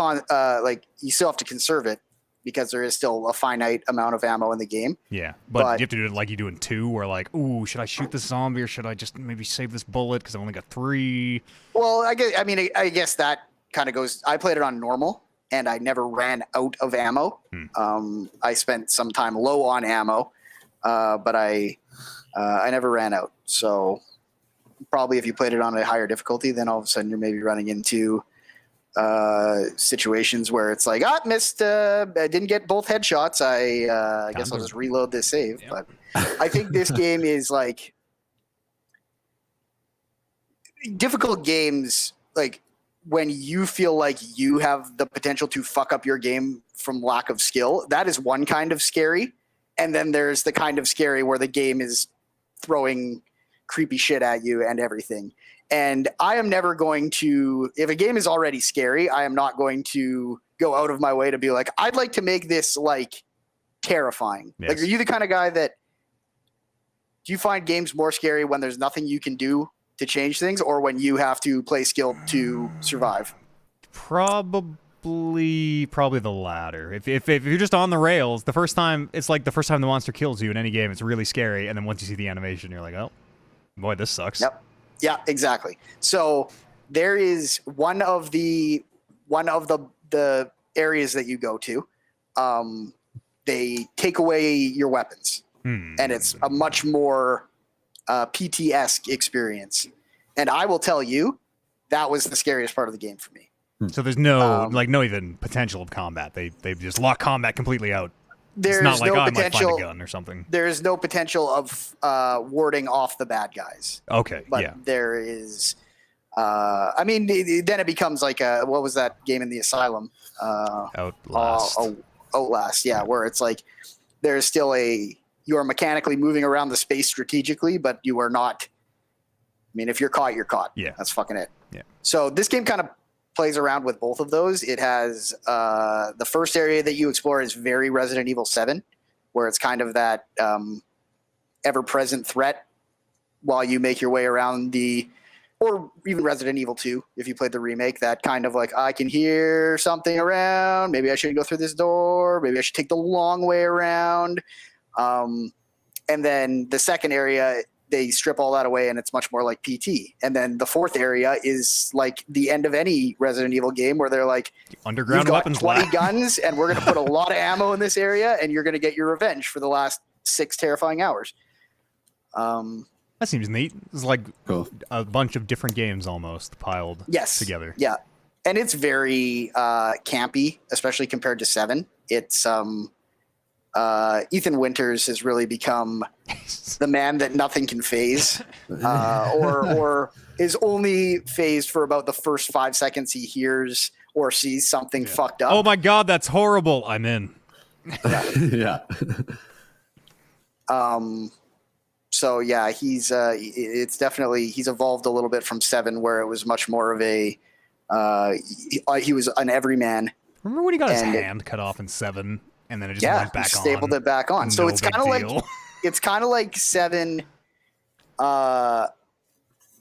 you still have to conserve it because there is still a finite amount of ammo in the game. Yeah, but you have to do it like you do in 2, where like, ooh, should I shoot this zombie or should I just maybe save this bullet because I've only got 3? Well, I guess that kind of goes. I played it on normal, and I never ran out of ammo. I spent some time low on ammo, but I never ran out. So probably if you played it on a higher difficulty, then all of a sudden you're maybe running into situations where it's like, missed, I didn't get both headshots. I guess I'll just reload this save. Yep. But I think this game is like difficult games. Like when you feel like you have the potential to fuck up your game from lack of skill, that is one kind of scary. And then there's the kind of scary where the game is throwing creepy shit at you and everything. And I am never going to, if a game is already scary, I am not going to go out of my way to be like, I'd like to make this like terrifying. Yes. Like, are you the kind of guy do you find games more scary when there's nothing you can do to change things, or when you have to play skill to survive? Probably the latter. If you're just on the rails, the first time the monster kills you in any game, it's really scary. And then once you see the animation, you're like, oh boy, this sucks. Yep. Yeah, exactly. So there is one of the areas that you go to. They take away your weapons, and it's a much more PT-esque experience. And I will tell you, that was the scariest part of the game for me. So there's no even potential of combat. They just lock combat completely out. There's it's not like, no I potential, might find a gun or something. There is no potential of warding off the bad guys. Okay, but there is. Then it becomes like what was that game in the asylum? Outlast. Outlast, yeah, where it's like there's still you are mechanically moving around the space strategically, but you are not. I mean, if you're caught, you're caught. Yeah, that's fucking it. Yeah. So this game kind of plays around with both of those. It has the first area that you explore is very Resident Evil 7, where it's kind of that ever-present threat while you make your way around or even Resident Evil 2, if you played the remake, that kind of like, I can hear something around, maybe I should go through this door, maybe I should take the long way around. And then the second area, they strip all that away and it's much more like PT. And then the fourth area is like the end of any Resident Evil game where they're like, underground you've got weapons 20 guns and we're going to put a lot of ammo in this area and you're going to get your revenge for the last 6 terrifying hours. That seems neat. It's like a bunch of different games almost piled together. Yeah. And it's very campy, especially compared to 7. It's Ethan Winters has really become the man that nothing can phase, or is only phased for about the first 5 seconds he hears or sees something fucked up. Oh my God, that's horrible. I'm in. Yeah. So yeah, he's it's definitely, he's evolved a little bit from 7, where it was much more of a he was an everyman. Remember when he got his hand cut off in 7? And then it just went back on. Stapled it back on. So it's kind of like 7.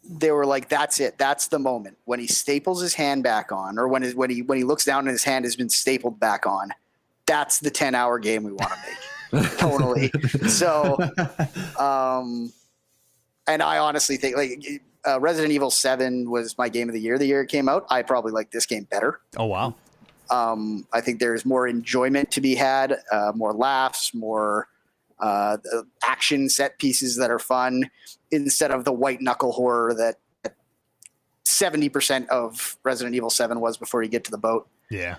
They were like, that's it. That's the moment when he staples his hand back on, or when he looks down and his hand has been stapled back on. That's the 10-hour game we want to make. Totally. So, and I honestly think like Resident Evil 7 was my game of the year. The year it came out, I probably like this game better. Oh wow. I think there's more enjoyment to be had, more laughs, more action set pieces that are fun, instead of the white knuckle horror that 70% of Resident Evil 7 was before you get to the boat. Yeah.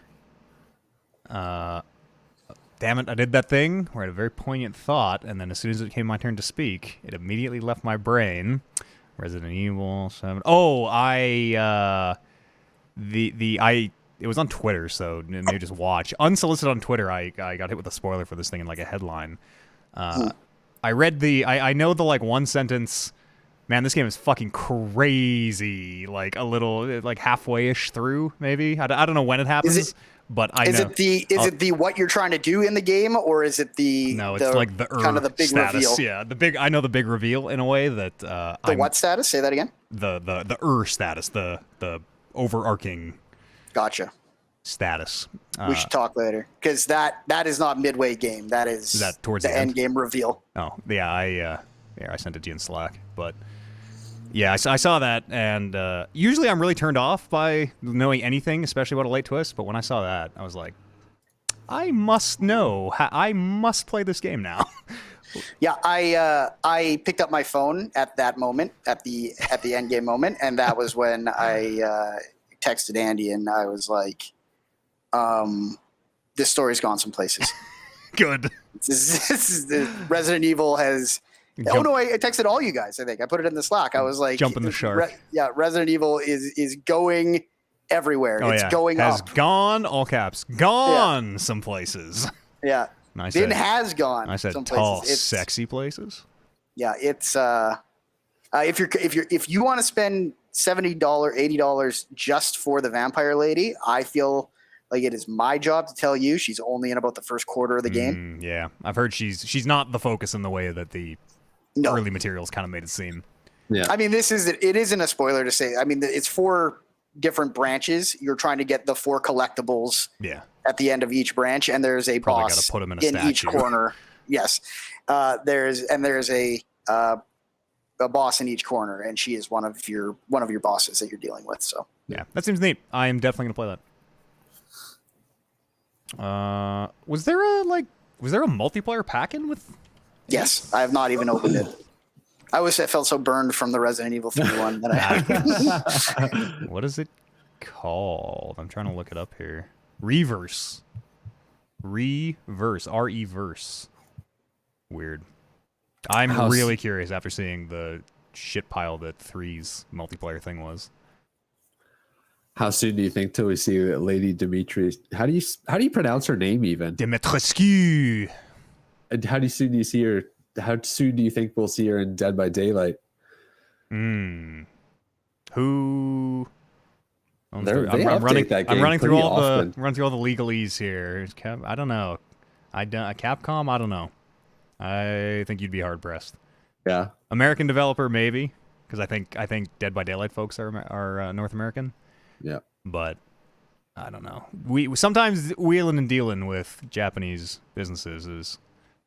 Damn it, I did that thing where I had a very poignant thought, and then as soon as it came my turn to speak, it immediately left my brain. Resident Evil 7. Oh, it was on Twitter, so maybe just watch. Unsolicited on Twitter, I got hit with a spoiler for this thing in like a headline. I read I know the like one sentence, man, this game is fucking crazy, like a little, like halfway-ish through, maybe. I don't know when it happens, But I is know. it the what you're trying to do in the game, or is it the it's like the kind of the big status. reveal? Yeah, I know the big reveal in a way that what status? Say that again. The status, the overarching Gotcha. status. We should talk later, because that is not midway game. That is that towards the end game reveal. Oh yeah, I sent it to you in Slack, but yeah, I saw that, and usually I'm really turned off by knowing anything, especially about a late twist. But when I saw that, I was like, I must know. I must play this game now. Yeah, I picked up my phone at that moment, at the end game moment, and that was when I texted Andy, and I was like, "This story's gone some places." Good. This is the Resident Evil has. Oh no! I texted all you guys. I think I put it in the Slack. I was like, "Jumping the shark." Resident Evil is going everywhere. Oh, it's going has up. Gone, all caps, gone some places. Yeah. I said, has gone. I said some tall, places. sexy places. Yeah, it's if you want to spend $70, $80 just for the vampire lady, I feel like it is my job to tell you she's only in about the first quarter of the game. Yeah, I've heard she's not the focus in the way that the early materials kind of made it seem. Yeah, I mean, it isn't a spoiler to say. I mean, it's 4 different branches. You're trying to get the 4 collectibles. Yeah. At the end of each branch, and there's a Probably boss put him in each corner. Yes, there's a boss in each corner, and she is one of your bosses that you're dealing with. So yeah, that seems neat. I am definitely gonna play that. Was there a multiplayer pack-in with? Yes, I have not even opened it. I felt so burned from the Resident Evil 3 one that I haven't. What is it called? I'm trying to look it up here. Reverse. R-E-verse. Weird. I'm really curious after seeing the shit pile that 3's multiplayer thing was. How soon do you think till we see Lady Dimitri? How do you pronounce her name even? Dimitrescu. And how soon do you see her? How soon do you think we'll see her in Dead by Daylight? Who? I'm running through all the legalese here. I don't know. Capcom. I don't know. I think you'd be hard pressed. Yeah. American developer maybe, because I think Dead by Daylight folks are North American. Yeah. But I don't know. We sometimes wheeling and dealing with Japanese businesses is,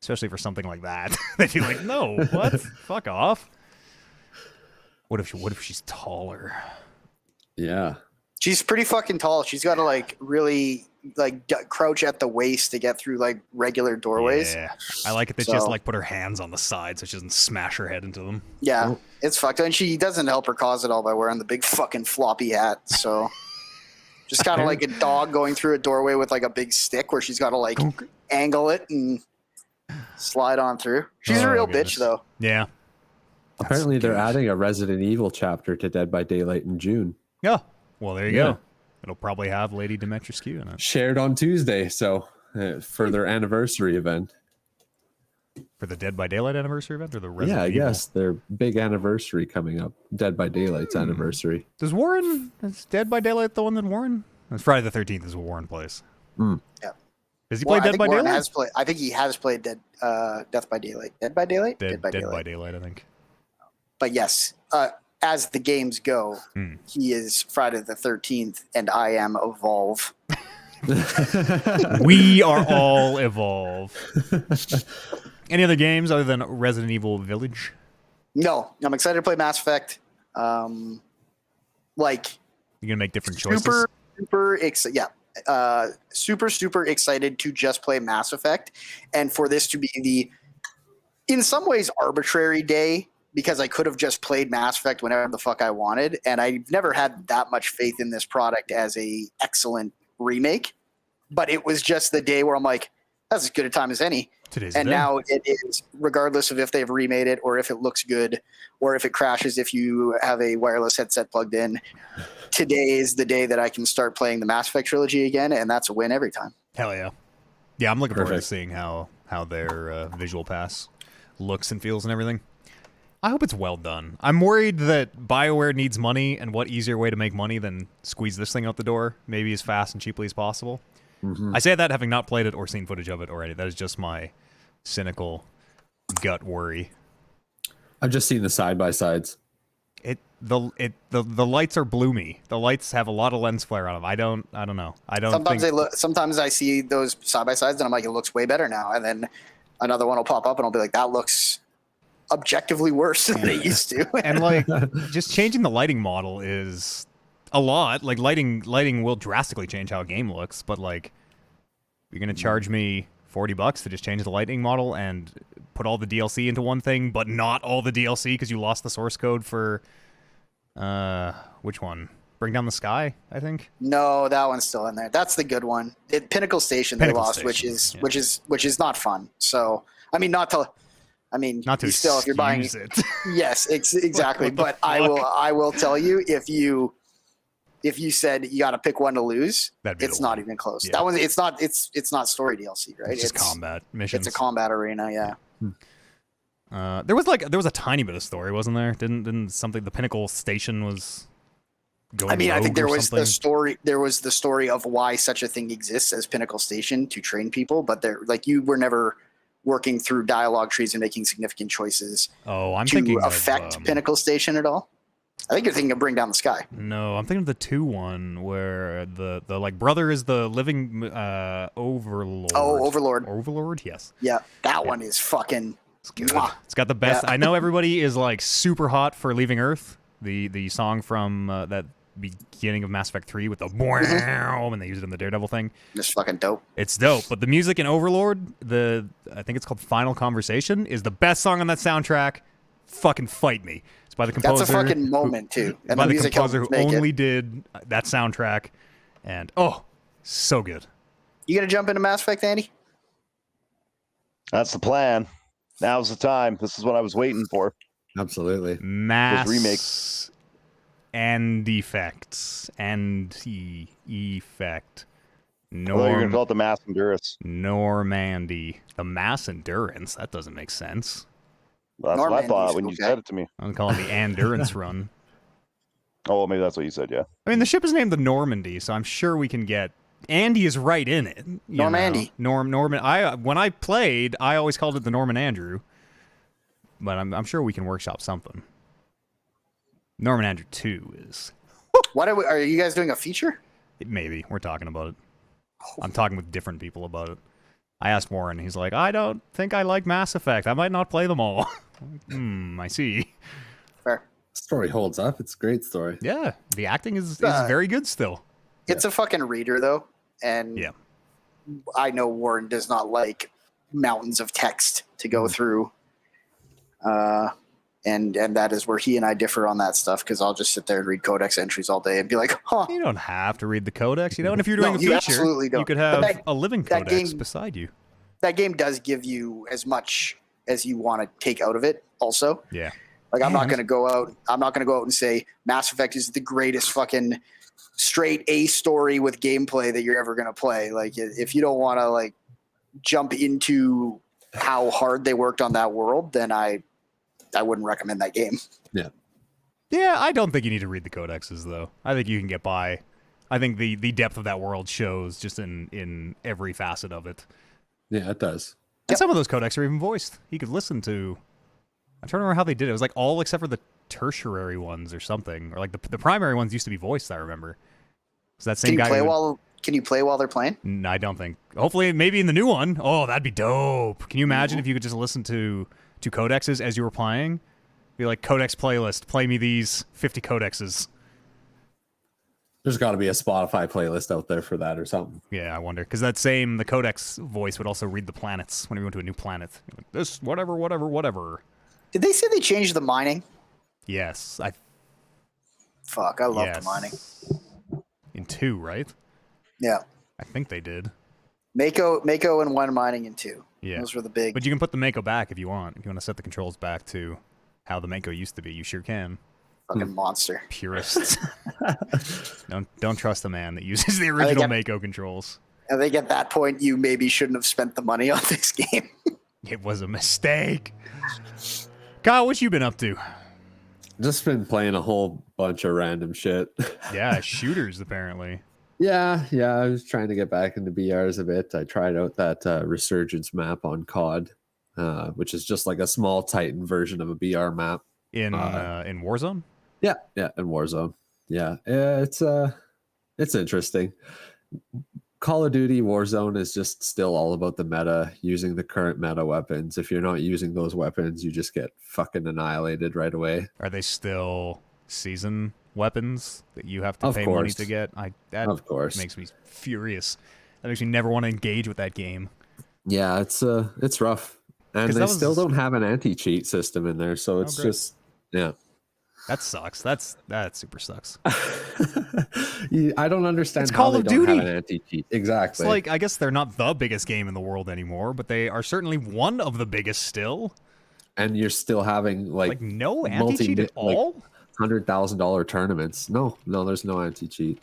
especially for something like that. They feel like, no, what? Fuck off. What if she's taller? Yeah. She's pretty fucking tall. She's got to really crouch at the waist to get through regular doorways. Yeah, I like it that she has to put her hands on the side so she doesn't smash her head into them. Yeah, it's fucked. And she doesn't help her cause it all by wearing the big fucking floppy hat. So just kind of like a dog going through a doorway with a big stick where she's got to angle it and slide on through. She's a real bitch though. Yeah. Apparently they're adding a Resident Evil chapter to Dead by Daylight in June. Yeah. Well, there you go. It'll probably have Lady Dimitrescu in it. Shared on Tuesday, so for their anniversary event. For the Dead by Daylight anniversary event, or the Resident Evil? Yeah, I guess their big anniversary coming up. Dead by Daylight's anniversary. Is Dead by Daylight the one that Warren? It's Friday the 13th is what Warren plays. Yeah. Has he played Dead by Daylight? I think he has played Death by Daylight. Dead by Daylight? Dead by Daylight, I think. But yes, as the games go, he is Friday the 13th, and I am Evolve. We are all Evolve. Any other games other than Resident Evil Village? No, I'm excited to play Mass Effect. You're gonna make different choices. Super excited to just play Mass Effect, and for this to be in some ways, arbitrary day, because I could have just played Mass Effect whenever the fuck I wanted, and I've never had that much faith in this product as a excellent remake. But it was just the day where I'm like, that's as good a time as any. Now it is, regardless of if they've remade it or if it looks good or if it crashes if you have a wireless headset plugged in. Today is the day that I can start playing the Mass Effect trilogy again, and that's a win every time. Hell yeah. Yeah, I'm looking forward to seeing how their visual pass looks and feels and everything. I hope it's well done. I'm worried that BioWare needs money, and what easier way to make money than squeeze this thing out the door, maybe as fast and cheaply as possible. I say that having not played it or seen footage of it already. That is just my cynical gut worry. I've just seen the side-by-sides. The lights are bloomy. The lights have a lot of lens flare on them. I don't know. Sometimes I see those side by sides and I'm like, it looks way better now. And then another one will pop up and I'll be like, that looks objectively worse than they used to. And like, just changing the lighting model is a lot. Like lighting will drastically change how a game looks. But like, you're gonna charge me $40 to just change the lighting model and put all the DLC into one thing, but not all the DLC because you lost the source code for. Which one? Bring Down the Sky, I think. No, that one's still in there. That's the good one. Pinnacle Station they lost, which is not fun. So not to still if you're buying it. Yes, exactly. But I will tell you if you said you got to pick one to lose, it's not even close. Yeah. That one it's not story DLC, right? It's just combat missions. It's a combat arena, yeah. There was a tiny bit of story, wasn't there? Didn't something the Pinnacle Station was going I think there was the story. There was the story of why such a thing exists as Pinnacle Station to train people, but you were never working through dialogue trees and making significant choices. Oh, I'm to thinking affect Pinnacle Station at all. I think you're thinking of Bring Down the Sky. No, I'm thinking of the 2 one where the like brother is the living overlord. Oh, Overlord. Overlord, yes. Yeah, that one is fucking. It's good. It's got the best. Yeah. I know everybody is like super hot for Leaving Earth, the song from that beginning of Mass Effect 3 with the boom, and they use it in the Daredevil thing. Just fucking dope. It's dope, but the music in Overlord, I think it's called Final Conversation, is the best song on that soundtrack. Fucking fight me. It's by the composer. That's a fucking moment too. And by the composer who only did that soundtrack, and so good. You gonna jump into Mass Effect, Andy? That's the plan. Now's the time. This is what I was waiting for. Absolutely. Mass remakes and effects and effect. You're gonna call it the Mass Endurance. Normandy. The Mass Endurance. That doesn't make sense. Well, that's what I thought when you said it to me. I'm calling the Endurance run. Oh, well, maybe that's what you said. Yeah. I mean, the ship is named the Normandy, so I'm sure we can get. Andy is right in it. Normandy. Norman. When I played, I always called it the Norman Andrew, but I'm sure we can workshop something. Norman Andrew 2 is. What are you guys doing a feature? Maybe we're talking about it. I'm talking with different people about it. I asked Warren. He's like, I don't think I like Mass Effect. I might not play them all. I see. Fair. Story holds up. It's a great story. Yeah, the acting is very good still. It's a fucking reader, though. And yeah. I know Warren does not like mountains of text to go through. And that is where he and I differ on that stuff, because I'll just sit there and read codex entries all day and be like, huh. You don't have to read the codex, and if you're doing a feature, absolutely don't. You could have a living codex beside you. That game does give you as much as you want to take out of it also. Yeah. Like, I'm not going to go out and say Mass Effect is the greatest fucking straight A story with gameplay that you're ever going to play. Like, if you don't want to like jump into how hard they worked on that world, then I wouldn't recommend that game. Yeah. Yeah, I don't think you need to read the codexes, though. I think you can get by. I think the depth of that world shows just in every facet of it. Yeah, it does. And some of those codex are even voiced. You could listen to... I'm trying to remember how they did it. It was like all except for the tertiary ones or something. Or like the primary ones used to be voiced, I remember. So that same guy... Can you play while they're playing? No, I don't think. Hopefully, maybe in the new one. Oh, that'd be dope. Can you imagine if you could just listen to codexes as you were playing? Be like, codex playlist, play me these 50 codexes. There's got to be a Spotify playlist out there for that or something. Yeah, I wonder. Because the codex voice would also read the planets when we went to a new planet. Like, this, whatever. Did they say they changed the mining? Yes. Fuck, I love the mining. In 2, right? Yeah. I think they did. Mako and 1 mining in 2. Yeah. Those were the big... But you can put the Mako back if you want. If you want to set the controls back to how the Mako used to be, you sure can. Fucking monster. Purists. Don't trust the man that uses the original Mako controls. I think at that point, you maybe shouldn't have spent the money on this game. It was a mistake. Kyle, what you been up to? Just been playing a whole bunch of random shit. Yeah, shooters, apparently. Yeah, I was trying to get back into BRs a bit. I tried out that Resurgence map on COD, which is just like a small Titan version of a BR map. In Warzone? Yeah, in Warzone. Yeah, it's interesting. Call of Duty Warzone is just still all about the meta, using the current meta weapons. If you're not using those weapons, you just get fucking annihilated right away. Are they still season weapons that you have to pay money to get? That of course makes me furious. That makes me never want to engage with that game. Yeah, it's rough. And they still don't have an anti-cheat system in there, so it's just That sucks. That super sucks. I don't understand it's how Call they of don't Duty. have an anti-cheat. Exactly. It's like, I guess they're not the biggest game in the world anymore, but they are certainly one of the biggest still. And you're still having like no anti-cheat at all? Like $100,000 tournaments. No, there's no anti-cheat.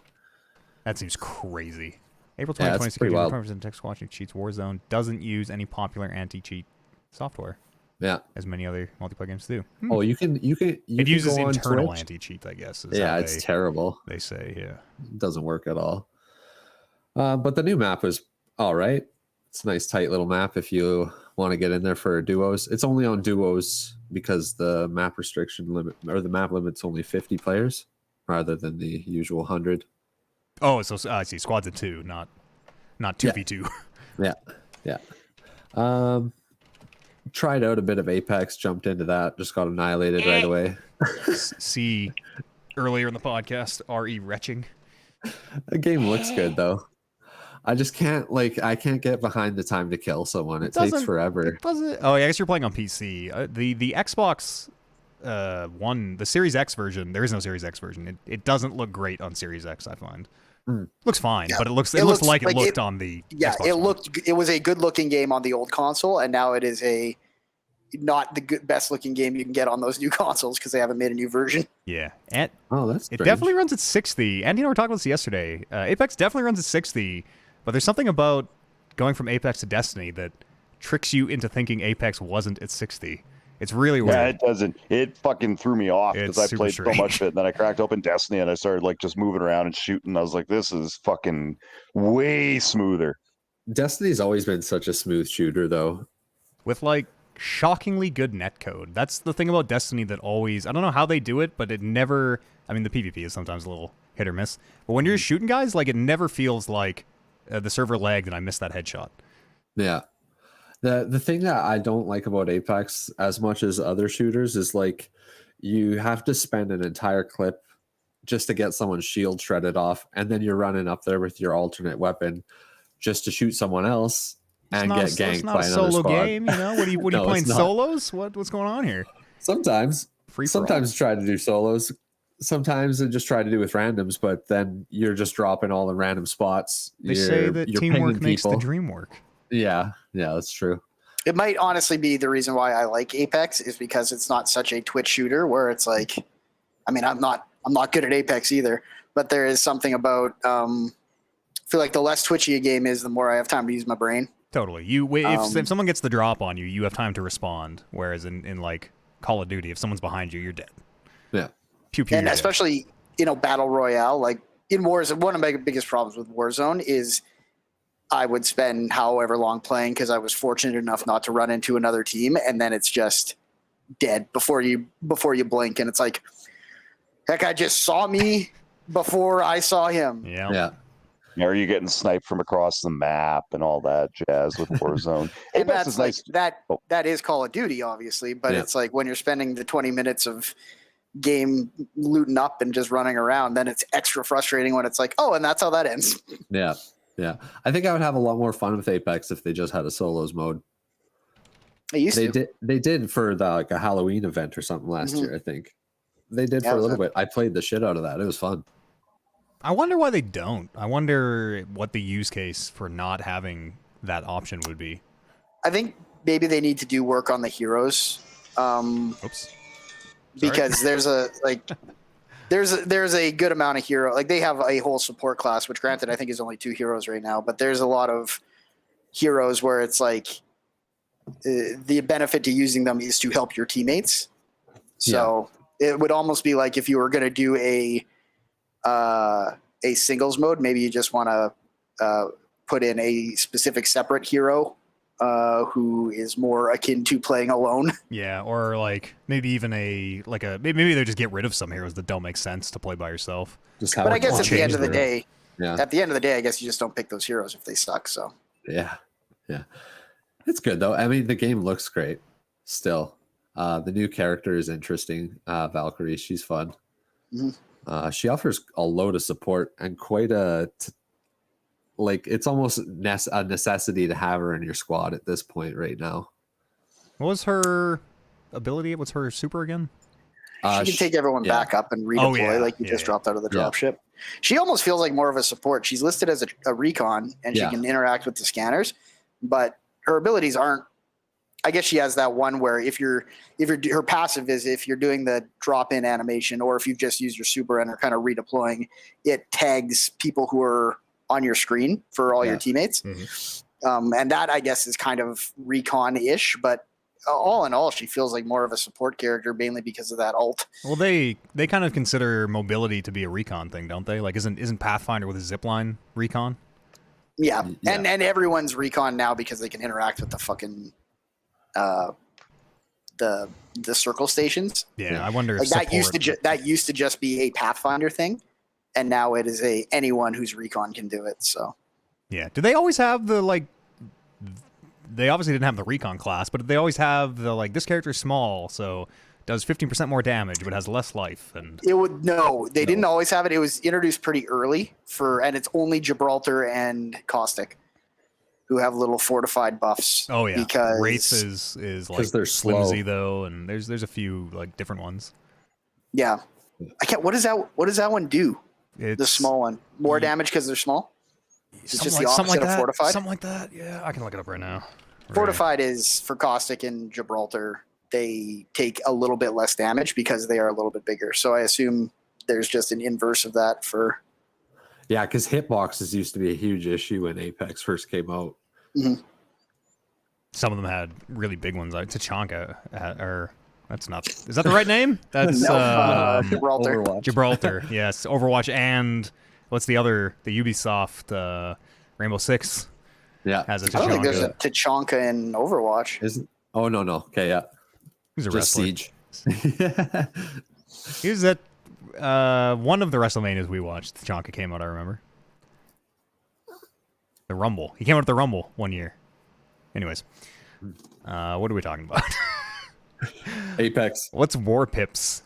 That seems crazy. April 2026, yeah, represent text watching cheats. Warzone doesn't use any popular anti-cheat software. Yeah, as many other multiplayer games do. Oh, you can. It uses internal anti-cheat, I guess. It's terrible. They say, it doesn't work at all. But the new map is all right. It's a nice, tight little map if you want to get in there for duos. It's only on duos because the map restriction limit or the map limit's only 50 players rather than the usual 100. Oh, so I see. Squads of 2, not 2v2. Yeah. Tried out a bit of Apex, jumped into that, just got annihilated right away. See earlier in the podcast, RE retching. The game looks good though. I just can't I can't get behind the time to kill someone. It takes forever. Oh, I guess you're playing on PC. The Xbox One, the Series X version. There is no Series X version. It doesn't look great on Series X. I find. Looks fine, but it looks like it looked on the Xbox it was a good looking game on the old console, and now it is not the best looking game you can get on those new consoles because they haven't made a new version. Yeah, and that's strange. It definitely runs at 60. And we were talking about this yesterday. Apex definitely runs at 60, but there's something about going from Apex to Destiny that tricks you into thinking Apex wasn't at 60. It's really weird. Yeah, it doesn't. It fucking threw me off because I played so much of it. And then I cracked open Destiny and I started just moving around and shooting. I was like, this is fucking way smoother. Destiny's always been such a smooth shooter, though. With shockingly good netcode. That's the thing about Destiny that always... I don't know how they do it, but it never... I mean, the PvP is sometimes a little hit or miss. But when you're shooting guys, it never feels like the server lagged and I missed that headshot. Yeah. The thing that I don't like about Apex as much as other shooters is you have to spend an entire clip just to get someone's shield shredded off, and then you're running up there with your alternate weapon just to shoot someone else and get ganked by another squad. Game, you know? What are you playing solos? What's going on here? Sometimes try to do solos. Sometimes I just try to do with randoms, but then you're just dropping all the random spots. They say that teamwork makes the dream work. Yeah, that's true. It might honestly be the reason why I like Apex is because it's not such a twitch shooter where it's I mean, I'm not good at Apex either, but there is something about I feel like the less twitchy a game is, the more I have time to use my brain. Totally. If someone gets the drop on you, you have time to respond. Whereas in Call of Duty, if someone's behind you, you're dead. Yeah. Pew pew. And especially Battle Royale, in Warzone, one of my biggest problems with Warzone is I would spend however long playing because I was fortunate enough not to run into another team, and then it's just dead before you blink, and it's like that guy just saw me before I saw him. Yeah. Are you getting sniped from across the map and all that jazz with Warzone? And that's nice. That is Call of Duty, obviously, but it's when you're spending the 20 minutes of game looting up and just running around, then it's extra frustrating when it's and that's how that ends. Yeah. I think I would have a lot more fun with Apex if they just had a solos mode. They did for a Halloween event or something last year, I think. They did for a little bit. I played the shit out of that. It was fun. I wonder why they don't. I wonder what the use case for not having that option would be. I think maybe they need to do work on the heroes. Oops. Because there's a good amount of hero. They have a whole support class, which granted I think is only 2 heroes right now, but there's a lot of heroes where it's the benefit to using them is to help your teammates. So it would almost be if you were going to do a singles mode, maybe you just want to put in a specific separate hero who is more akin to playing alone. Yeah, or like maybe even maybe they just get rid of some heroes that don't make sense to play by yourself. But I guess at the end of the day, I guess you just don't pick those heroes if they suck. So yeah, it's good though. I mean, the game looks great still. The new character is interesting. Valkyrie, she's fun. Mm-hmm. She offers a load of support and quite it's almost a necessity to have her in your squad at this point right now. What was her ability? What's her super again? She can take everyone back up and redeploy like you just dropped out of the dropship. She almost feels like more of a support. She's listed as a recon, and she can interact with the scanners, but her abilities aren't. I guess she has that one where if her passive is if you're doing the drop-in animation, or if you've just used your super and are kind of redeploying, it tags people who are on your screen for all your teammates. Mm-hmm. And that, I guess, is kind of recon-ish, but all in all, she feels like more of a support character, mainly because of that ult. Well, they kind of consider mobility to be a recon thing, don't they? Like, isn't Pathfinder with a zipline recon? Yeah. And everyone's recon now because they can interact with the fucking the circle stations. Yeah, I wonder if that used to just be a Pathfinder thing, and now it is anyone who's recon can do it. So yeah, do they always have the They obviously didn't have the recon class, but they always have the this character is small, so does 15% more damage, but has less life. And they didn't always have it. It was introduced pretty early and it's only Gibraltar and Caustic who have little fortified buffs. Oh yeah, because Wraith is like they're flimsy though, and there's a few different ones. Yeah, I can't. What does that one do? The small one, more damage because they're small. It's just the opposite of fortified. Something like that. Yeah, I can look it up right now. Fortified is for Caustic and Gibraltar. They take a little bit less damage because they are a little bit bigger. So I assume there's just an inverse of that for. Yeah, because hitboxes used to be a huge issue when Apex first came out. Mm-hmm. Some of them had really big ones. Tachanka, or that's not. Is that the right name? That's Gibraltar. Overwatch. Gibraltar. Yes, Overwatch and what's the other? The Ubisoft Rainbow Six. Yeah, has a Tachanka. I don't think there's a Tachanka in Overwatch. Isn't? Oh no. Okay, yeah. He's a just wrestler. Siege. He was at one of the WrestleManias we watched. Tachanka came out. I remember. The Rumble. He came out at the Rumble one year. Anyways, what are we talking about? Apex. What's War Pips?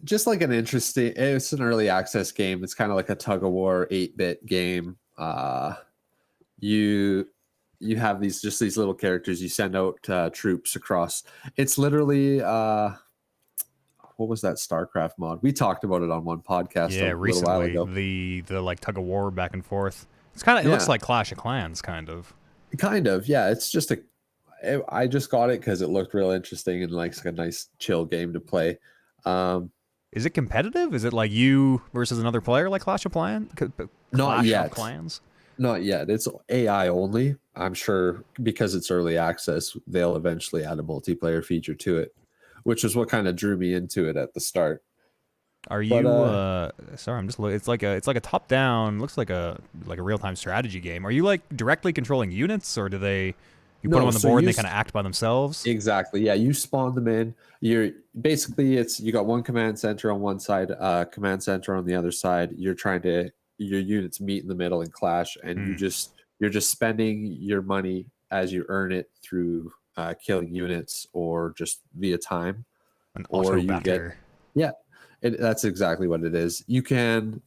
Just like an interesting. It's an early access game. It's kind of like a tug of war 8-bit game. You have these little characters. You send out troops across. It's literally what was that StarCraft mod? We talked about it on one podcast. Yeah, recently. The tug of war back and forth. It's kind of. It looks like Clash of Clans, kind of. Kind of, yeah. It's just I just got it because it looked real interesting and like a nice chill game to play. Is it competitive? Is it like you versus another player like Clash of Clans? Not yet. Clans? Not yet. It's AI only. I'm sure because it's early access, they'll eventually add a multiplayer feature to it, which is what kind of drew me into it at the start. Are you? Sorry, I'm just looking. It's like a top down. Looks like a real time strategy game. Are you like directly controlling units, or do they? You put them on the board and they kind of act by themselves? Exactly. Yeah, you spawn them in. You got one command center on one side, command center on the other side. Your units meet in the middle and clash, and you're just spending your money as you earn it through killing units or just via time. An auto batter. That's exactly what it is. You can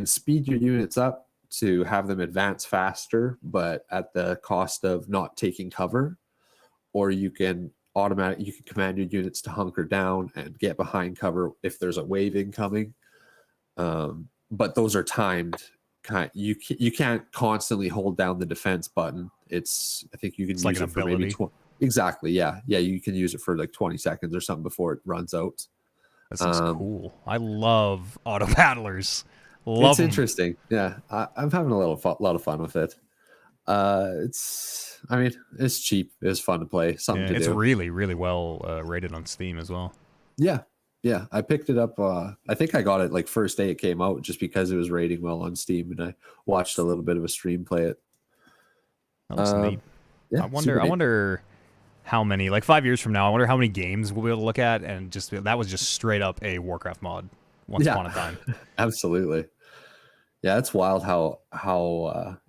speed your units up to have them advance faster, but at the cost of not taking cover, or you can command your units to hunker down and get behind cover if there's a wave incoming. But those are timed. You can't constantly hold down the defense button. I think you can use it for maybe 20. Exactly. Yeah. You can use it for like 20 seconds or something before it runs out. This is cool. I love auto battlers. It's interesting. Yeah, I'm having a lot of fun with it. It's cheap. It's fun to play. Something to do. It's really, really well rated on Steam as well. Yeah. Yeah, I picked it up. I think I got it like first day it came out just because it was rating well on Steam, and I watched a little bit of a stream play it. That looks neat. Yeah, I wonder how many, like 5 years from now, I wonder how many games we'll be able to look at and just that was just straight up a Warcraft mod once upon a time. Absolutely. Yeah, it's wild how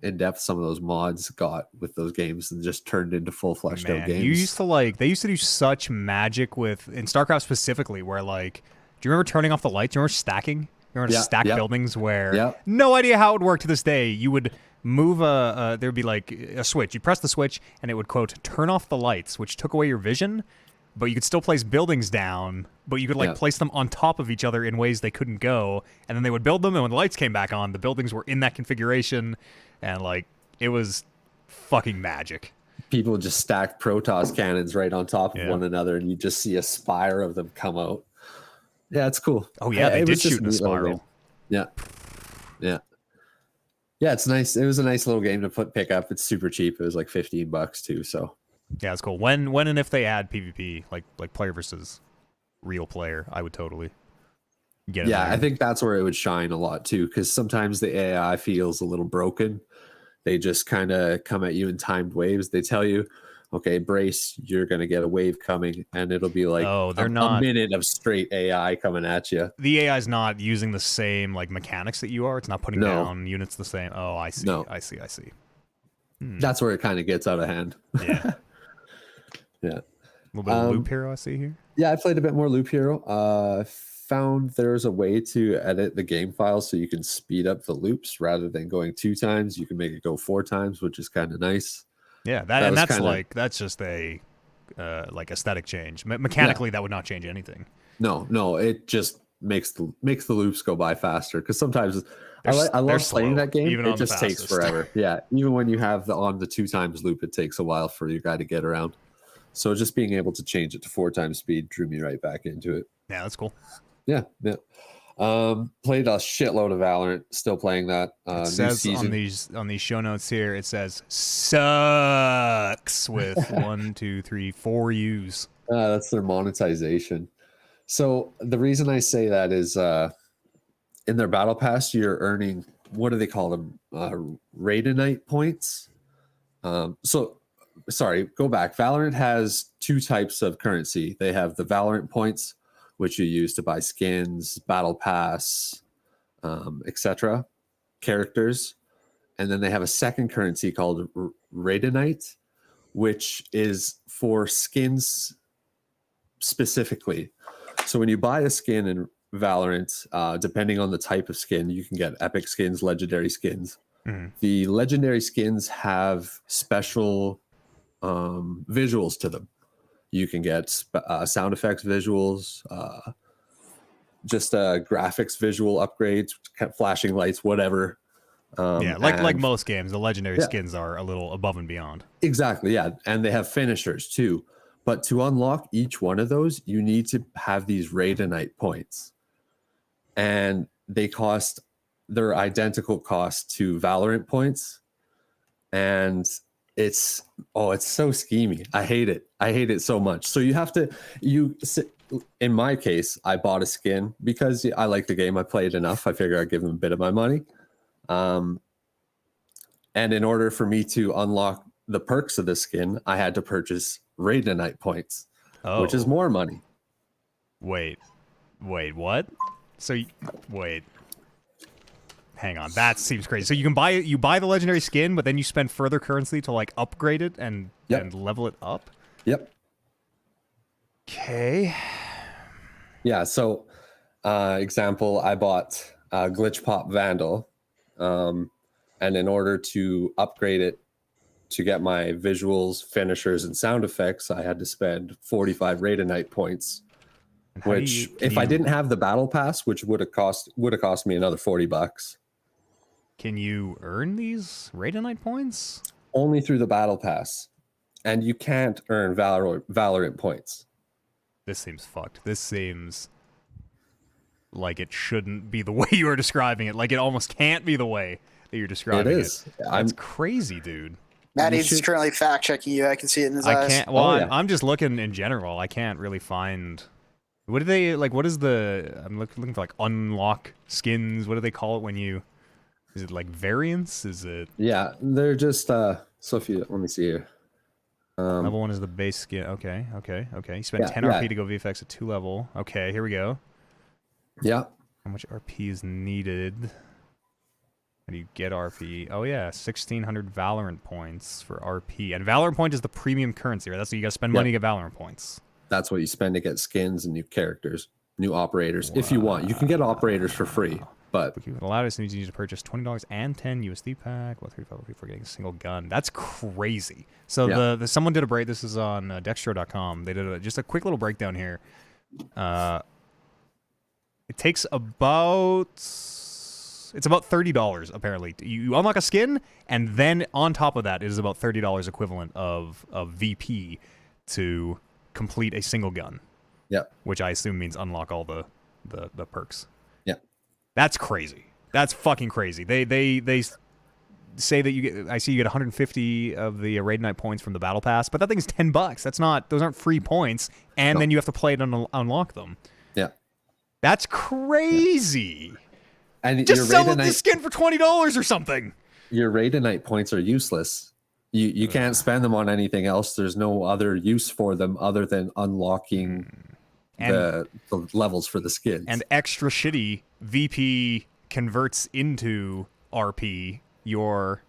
in depth some of those mods got with those games and just turned into full fleshed out games. They used to do such magic with in StarCraft specifically, where like, do you remember turning off the lights? Do you remember stacking? You remember stack buildings where no idea how it would work to this day. You would move there'd be like a switch. You press the switch and it would quote turn off the lights, which took away your vision. But you could still place buildings down, but you could like place them on top of each other in ways they couldn't go, and then they would build them, and when the lights came back on, the buildings were in that configuration, and like it was fucking magic. People just stacked Protoss cannons right on top of one another, and you just see a spire of them come out. Yeah, it's cool. Oh yeah, they did shoot in a spiral. Yeah. It's nice. It was a nice little game to pick up. It's super cheap. It was like $15 too, so. Yeah, it's cool. When and if they add PvP, like player versus real player, I would totally get it. Yeah, I think that's where it would shine a lot too, because sometimes the AI feels a little broken. They just kind of come at you in timed waves. They tell you, okay, brace, you're going to get a wave coming, and it'll be like a minute of straight AI coming at you. The AI is not using the same like mechanics that you are. It's not putting down units the same. Oh, I see. I see. That's where it kind of gets out of hand. Yeah. Yeah. A little bit of Loop Hero, I see here. Yeah, I played a bit more Loop Hero. Found there's a way to edit the game file so you can speed up the loops rather than going 2 times. You can make it go 4 times, which is kind of nice. Yeah, that's just a like aesthetic change. Mechanically, that would not change anything. No, it just makes the loops go by faster because sometimes I love playing that game. It just takes forever. Yeah, even when you have the 2 times loop, it takes a while for your guy to get around. So just being able to change it to 4 times speed drew me right back into it. Yeah, that's cool. Yeah. Played a shitload of Valorant. Still playing that. It says on these show notes here, it says sucks with 1, 2, 3, 4 U's. That's their monetization. So the reason I say that is in their battle pass, you're earning, what do they call them? Raidenite points. Sorry, go back. Valorant has 2 types of currency. They have the Valorant points, which you use to buy skins, battle pass, etc., characters. And then they have a second currency called Raidenite, which is for skins specifically. So when you buy a skin in Valorant, depending on the type of skin, you can get epic skins, legendary skins. The legendary skins have special visuals to them. You can get sound effects visuals, just graphics visual upgrades, flashing lights, whatever. Like most games, the legendary skins are a little above and beyond. Exactly, yeah. And they have finishers too. But to unlock each one of those, you need to have these Raidenite points. And they're identical cost to Valorant points. And it's so schemy. I hate it so much. So you have to, in my case, I bought a skin because I like the game. I played enough. I figure I'd give them a bit of my money. And in order for me to unlock the perks of the skin, I had to purchase Raidenite points, which is more money. Wait, what? Wait. Hang on, that seems crazy. So you buy the legendary skin, but then you spend further currency to like upgrade it and level it up? Yep. Okay. Yeah, so example, I bought Glitch Pop Vandal, and in order to upgrade it to get my visuals, finishers, and sound effects, I had to spend 45 Raidenite points. Which, if I didn't have the battle pass, which would have cost me another $40. Can you earn these Raidenite points? Only through the battle pass, and you can't earn Valorant points. This seems fucked. This seems like it shouldn't be the way you are describing it. Like it almost can't be the way that you're describing it. It is. That's crazy, dude. Maddie's currently fact checking you. I can see it in his eyes. I can't. Well, I'm just looking in general. I can't really find What do they like? What is the? I'm looking for like unlock skins. What do they call it when you? Is it like variants? Is it? Yeah, they're just so if you let me see here. Level 1 is the base skin. Okay. You spend 10 RP to go VFX at 2 level. Okay, here we go. Yeah. How much RP is needed? How do you get RP? Oh yeah, 1,600 Valorant points for RP. And Valorant point is the premium currency, right? That's what you got to spend money to get Valorant points. That's what you spend to get skins and new characters, new operators. Wow. If you want, you can get operators for free. But a lot of us need you to purchase $20 and 10 USD pack. Well, 35 for getting a single gun. That's crazy. So the someone did a break. This is on Dextro.com. They did just a quick little breakdown here. It takes about $30 apparently. You unlock a skin, and then on top of that, it is about $30 equivalent of VP to complete a single gun. Yeah, which I assume means unlock all the perks. That's crazy. That's fucking crazy. They say that you get. I see you get 150 of the Raid Night points from the Battle Pass, but that thing's $10. That's not. Those aren't free points, and then you have to play it and unlock them. Yeah, that's crazy. And just sell the skin for $20 or something. Your Raid Night points are useless. You can't spend them on anything else. There's no other use for them other than unlocking the levels for the skins. And extra shitty, VP converts into RP your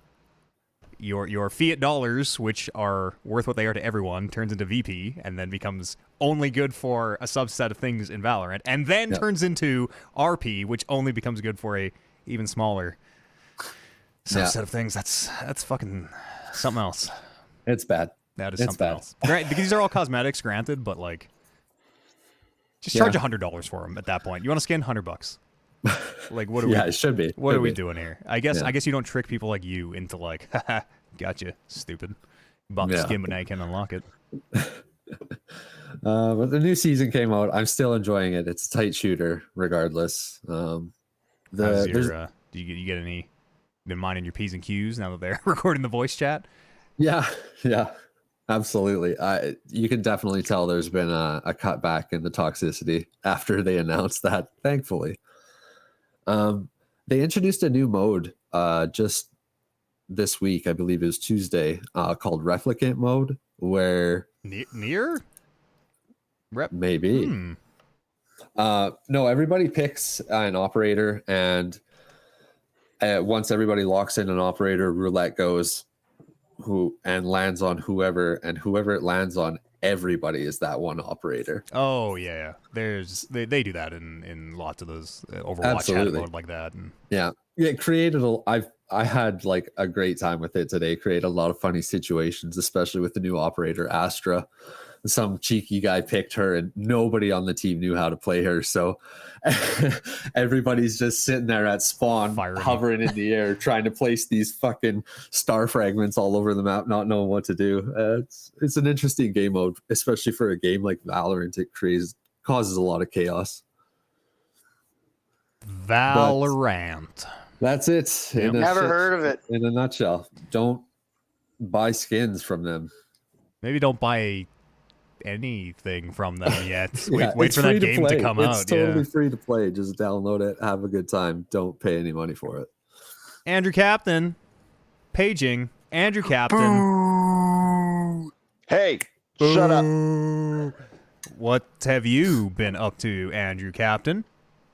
fiat dollars, which are worth what they are to everyone, turns into VP and then becomes only good for a subset of things in Valorant, and then turns into RP, which only becomes good for a even smaller subset of things. That's fucking something else. It's bad. That is something else. Because these are all cosmetics, granted, but like, just charge $100 for them at that point. You want a skin? $100. Like, what are we? Yeah, it should be. What are we doing here? I guess you don't trick people like you into like, haha, gotcha, stupid. Bought the skin, but now you can't unlock it. But the new season came out. I'm still enjoying it. It's a tight shooter, regardless. Do you get any? Been minding your P's and Q's now that they're recording the voice chat? Yeah, absolutely. You can definitely tell there's been a cutback in the toxicity after they announced that, thankfully. They introduced a new mode just this week, I believe it was Tuesday, called Replicant mode, where... Near? Maybe. No, everybody picks an operator, and once everybody locks in an operator, roulette goes and lands on whoever, and whoever it lands on, everybody is that one operator. Oh yeah. They do that in lots of those Overwatch chat mode like that. And... Yeah, it created I had like a great time with it today. Created a lot of funny situations, especially with the new operator Astra. Some cheeky guy picked her and nobody on the team knew how to play her, so everybody's just sitting there at spawn hovering in the air trying to place these fucking star fragments all over the map, not knowing what to do. It's an interesting game mode, especially for a game like Valorant. It causes a lot of chaos. Valorant. That's it. Never heard of it. In a nutshell, don't buy skins from them. Maybe don't buy anything from them yet. Wait for that game to come out. It's totally free to play. Just download it, have a good time. Don't pay any money for it. Andrew Captain, paging Andrew Captain. Hey, shut up. What have you been up to, Andrew Captain?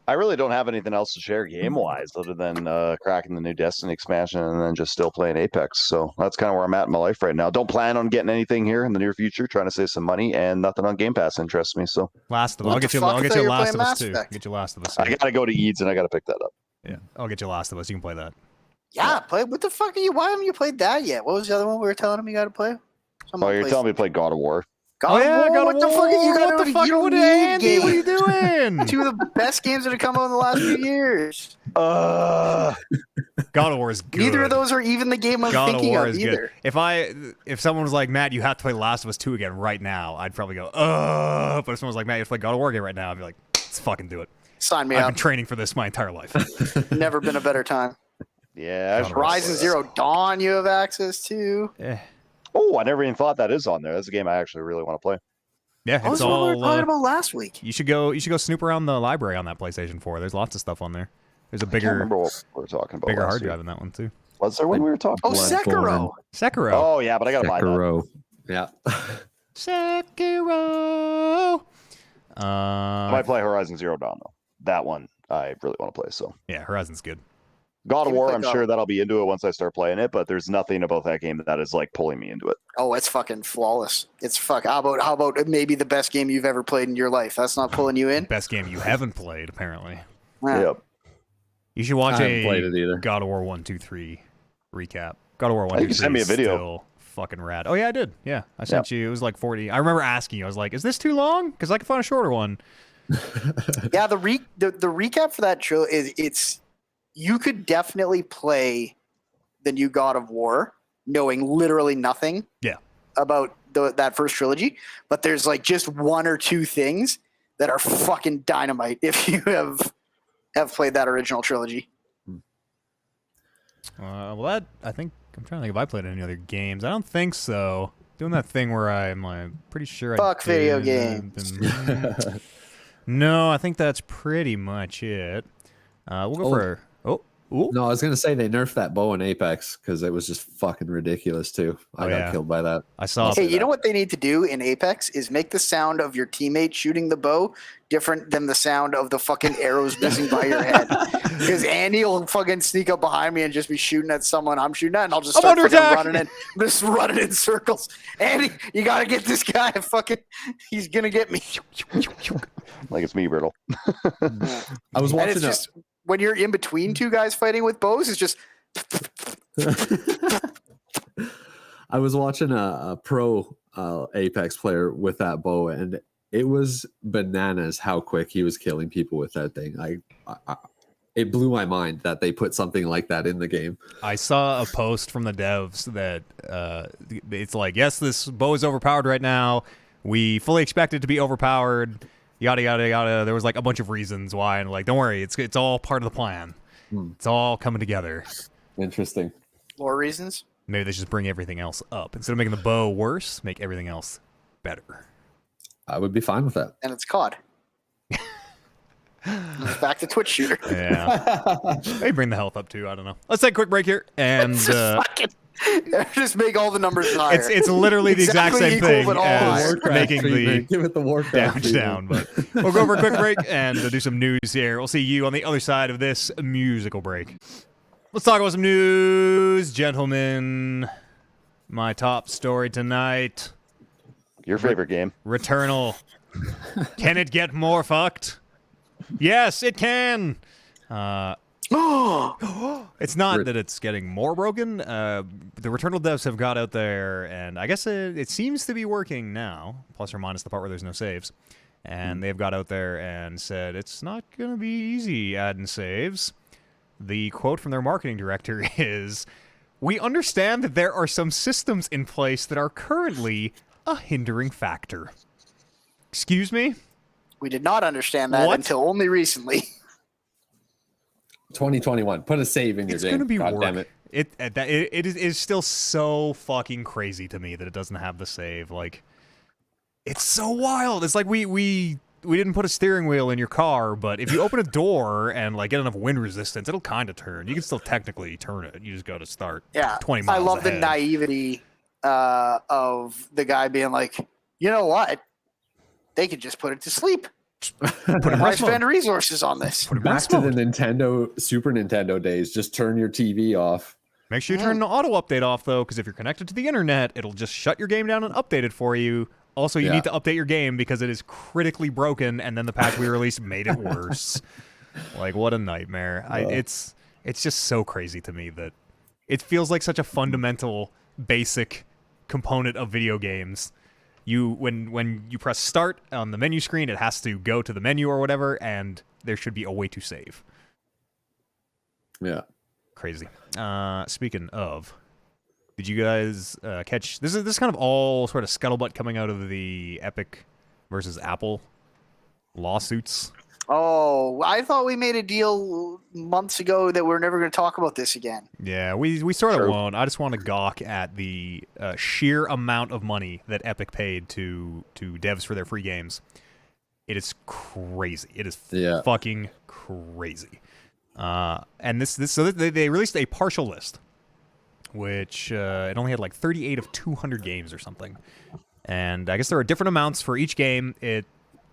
I really don't have anything else to share game-wise other than cracking the new Destiny expansion and then just still playing Apex. So that's kind of where I'm at in my life right now. Don't plan on getting anything here in the near future, trying to save some money, and nothing on Game Pass interests me. So Last of Us. I'll get you Last of Us too. Get you Last of Us. I got to go to Eads and I got to pick that up. Yeah, I'll get you Last of Us. You can play that. Yeah, play. What the fuck are you? Why haven't you played that yet? What was the other one we were telling him you got to play? You're telling me to play God of War. God of War? What the fuck are you What the fuck? What are you doing? Two of the best games that have come out in the last few years. God of War is good. Neither of those are even the game I'm thinking of either. Good. If someone was like, Matt, you have to play Last of Us 2 again right now, I'd probably go, but if someone was like, Matt, you have to play God of War again right now, I'd be like, let's fucking do it. Sign me up. I've been training for this my entire life. Never been a better time. Yeah. Horizon Zero Dawn you have access to. Yeah. Oh, I never even thought that is on there. That's a game I actually really want to play. Yeah, it's all what we were talking about last week. You should go snoop around the library on that PlayStation 4. There's lots of stuff on there. There's a bigger. I remember what we were talking about. Bigger hard drive in that one too. Was there when we were talking? Oh, Sekiro. Oh yeah, but I gotta buy that. Yeah. Sekiro. I might play Horizon Zero Dawn though. That one I really want to play. So yeah, Horizon's good. God of War, I'm sure that I'll be into it once I start playing it, but there's nothing about that game that is like pulling me into it. Oh, it's fucking flawless. It's how about maybe the best game you've ever played in your life? That's not pulling you in? Best game you haven't played, apparently. Yeah. Yep. You should watch played it either. God of War 1, 2, 3 recap. God of War 1, 2, 3 you sent me a video. Still fucking rad. Oh yeah, I did. Yeah, I sent you. It was like 40. I remember asking you. I was like, "Is this too long? Because I can find a shorter one." Yeah, the recap for that show is you could definitely play the new God of War knowing literally nothing. Yeah. About that first trilogy, but there's like just one or two things that are fucking dynamite if you have played that original trilogy. Well, that I think I'm trying to think if I played any other games. I don't think so. Doing that thing where I'm like, pretty sure Fuck I video did. games. No, I think that's pretty much it. We'll go for. Ooh. No, I was gonna say they nerfed that bow in Apex because it was just fucking ridiculous too. I got killed by that. I saw. Hey, you know what they need to do in Apex is make the sound of your teammate shooting the bow different than the sound of the fucking arrows missing by your head. Because Andy will fucking sneak up behind me and just be shooting at someone I'm shooting at, and I'll just start running in circles. Andy, you gotta get this guy. He's gonna get me. Like it's me, Brittle. I was watching when you're in between two guys fighting with bows, it's just. I was watching a pro Apex player with that bow, and it was bananas how quick he was killing people with that thing. It blew my mind that they put something like that in the game. I saw a post from the devs that it's like, yes, this bow is overpowered right now. We fully expect it to be overpowered. Yada yada yada. There was like a bunch of reasons why, and like, don't worry, it's all part of the plan. It's all coming together. Interesting. More reasons? Maybe they just bring everything else up instead of making the bow worse. Make everything else better. I would be fine with that. And it's COD. Back to Twitch shooter. Yeah. Maybe bring the health up too. I don't know. Let's take a quick break here and just make all the numbers higher. It's literally the exact same thing as making the give it the Warcraft down. But we'll go for a quick break and do some news here. We'll see you on the other side of this musical break. Let's talk about some news, gentlemen. My top story tonight. Your favorite game. Returnal. Can it get more fucked? Yes, it can. It's not that it's getting more broken. The Returnal devs have got out there, and I guess it seems to be working now, plus or minus the part where there's no saves. And they've got out there and said it's not going to be easy adding saves. The quote from their marketing director is, "We understand that there are some systems in place that are currently a hindering factor." Excuse me? We did not understand that until only recently. 2021. Put a save in your game. It's going to be God work. damn it. It is still so fucking crazy to me that it doesn't have the save. Like, it's so wild. It's like we didn't put a steering wheel in your car, but if you open a door and like get enough wind resistance, it'll kind of turn. You can still technically turn it. You just got to start 20 miles I love ahead. the naivety of the guy being like, you know what? They could just put it to sleep. Why spend resources on this? Back to the Super Nintendo days. Just turn your TV off. Make sure you turn the auto update off, though, because if you're connected to the internet, it'll just shut your game down and update it for you. Also, you need to update your game because it is critically broken, and then the patch we released made it worse. Like, what a nightmare. It's just so crazy to me that it feels like such a fundamental, basic component of video games. When you press start on the menu screen, it has to go to the menu or whatever, and there should be a way to save. Yeah. Crazy. Speaking of, did you guys catch this is kind of all sort of scuttlebutt coming out of the Epic versus Apple lawsuits? Oh, I thought we made a deal months ago that we're never going to talk about this again. Yeah, we sort of won't. I just want to gawk at the sheer amount of money that Epic paid to devs for their free games. It is crazy. It is fucking crazy. And so they released a partial list, which it only had like 38 of 200 games or something. And I guess there are different amounts for each game.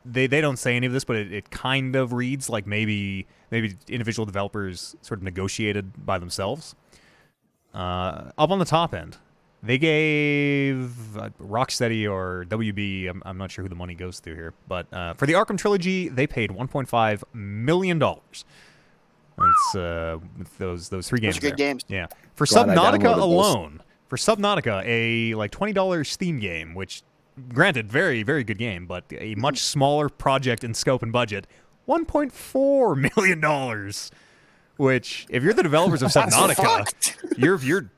They don't say any of this, but it kind of reads like maybe individual developers sort of negotiated by themselves. Up on the top end, they gave Rocksteady or WB, I'm not sure who the money goes to here, but for the Arkham trilogy, they paid $1.5 million. It's with those 3 games. Those are good games. Yeah. For Subnautica alone, a like $20 Steam game, which granted, very, very good game, but a much smaller project in scope and budget, $1.4 million. Which, if you're the developers of Subnautica, you're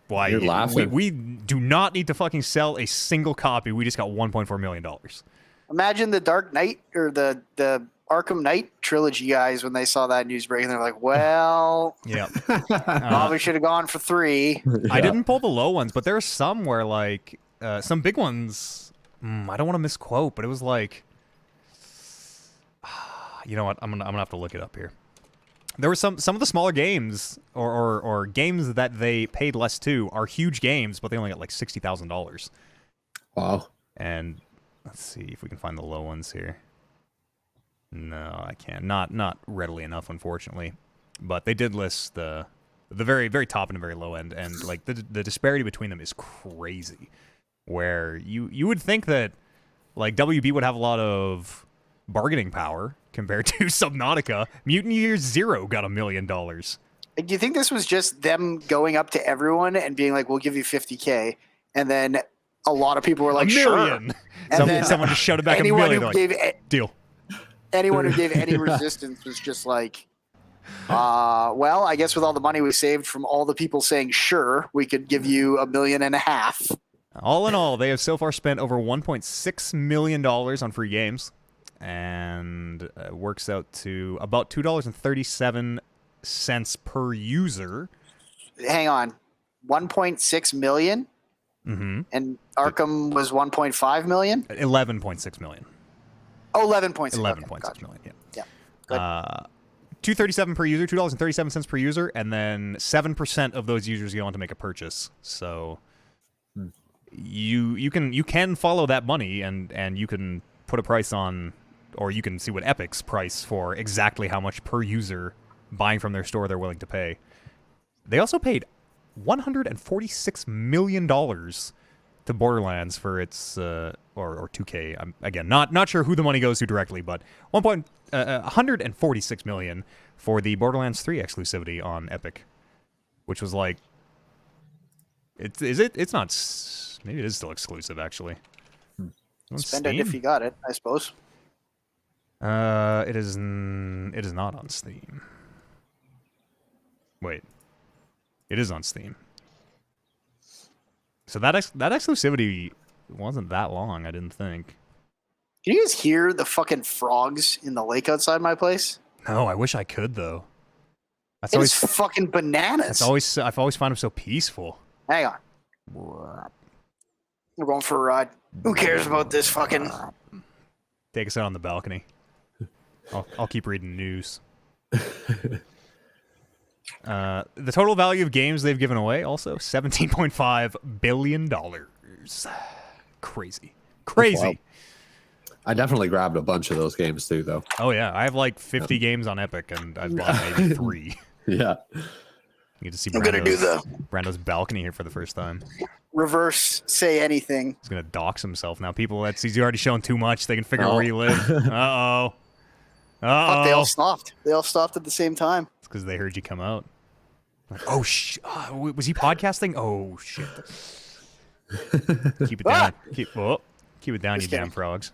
laughing. We do not need to fucking sell a single copy. We just got $1.4 million. Imagine the Dark Knight or the Arkham Knight trilogy guys when they saw that news break, and they're like, well, yeah, probably should have gone for 3. I didn't pull the low ones, but there are some where like some big ones. I don't want to misquote, but it was like, you know what? I'm gonna have to look it up here. There were some of the smaller games or games that they paid less to are huge games, but they only got like $60,000. Wow. And let's see if we can find the low ones here. No, I can't. Not readily enough, unfortunately. But they did list the very, very top and the very low end, and like the disparity between them is crazy. Where you would think that like WB would have a lot of bargaining power compared to Subnautica. Mutant Year Zero got $1 million. Do you think this was just them going up to everyone and being like, "We'll give you $50,000," and then a lot of people were like, $1 million. Sure. And then someone just shouted back $1 million. Like, deal. Anyone who gave any resistance was just like, well, I guess with all the money we saved from all the people saying sure, we could give you $1.5 million. All in all, they have so far spent over $1.6 million on free games, and works out to about $2.37 per user. Hang on, 1.6 million, and Arkham was 1.5 million. 11.6 million. Oh, 11.6. 11.6 million. Yeah. Good. $2.37 per user, $2.37 per user, and then 7% of those users go on to make a purchase. So you can follow that money and you can put a price on, or you can see what Epic's price for exactly how much per user buying from their store they're willing to pay. They also paid $146 million to Borderlands for its or 2K. I'm again not sure who the money goes to directly, but $146 million for the Borderlands 3 exclusivity on Epic, which was like, it's not, maybe it is still exclusive actually. Spend it if you got it, I suppose. It is not on Steam. Wait, it is on Steam. So that exclusivity wasn't that long, I didn't think. Can you guys hear the fucking frogs in the lake outside my place? No, I wish I could though. It's fucking bananas. I've always found them so peaceful. Hang on. We're going for a ride. Who cares about this fucking... Take us out on the balcony. I'll keep reading news. The total value of games they've given away, also $17.5 billion. Crazy. Wow. I definitely grabbed a bunch of those games too, though. Oh yeah, I have like 50 games on Epic, and I've bought maybe 3. Yeah. You get to see Brando's balcony here for the first time. Reverse say anything. He's gonna dox himself now. People, he's already shown too much. They can figure out where you live. Uh-oh. Fuck, they all stopped. They all stopped at the same time. It's because they heard you come out. Like, oh was he podcasting? Oh shit. Keep it down. Keep it down, you damn frogs.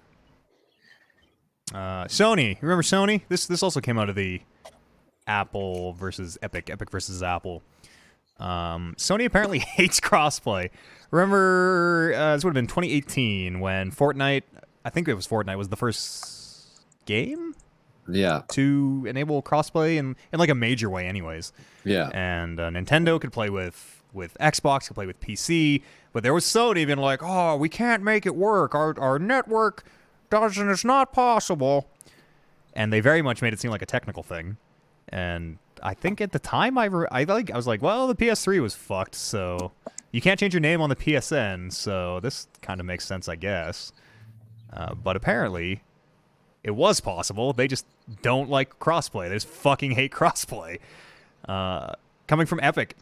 Sony. Remember Sony? This also came out of the Apple versus Epic versus Apple. Sony apparently hates crossplay. Remember, this would have been 2018 when Fortnite, I think it was Fortnite, was the first game? to enable crossplay in like a major way anyways. Yeah. And Nintendo could play with Xbox, could play with PC, but there was Sony being like, oh, we can't make it work. Our network doesn't, it's not possible. And they very much made it seem like a technical thing. And I think at the time I was like, well, the PS3 was fucked, so you can't change your name on the PSN, so this kind of makes sense, I guess. But apparently, it was possible. They just don't like crossplay. They just fucking hate crossplay. Coming from Epic,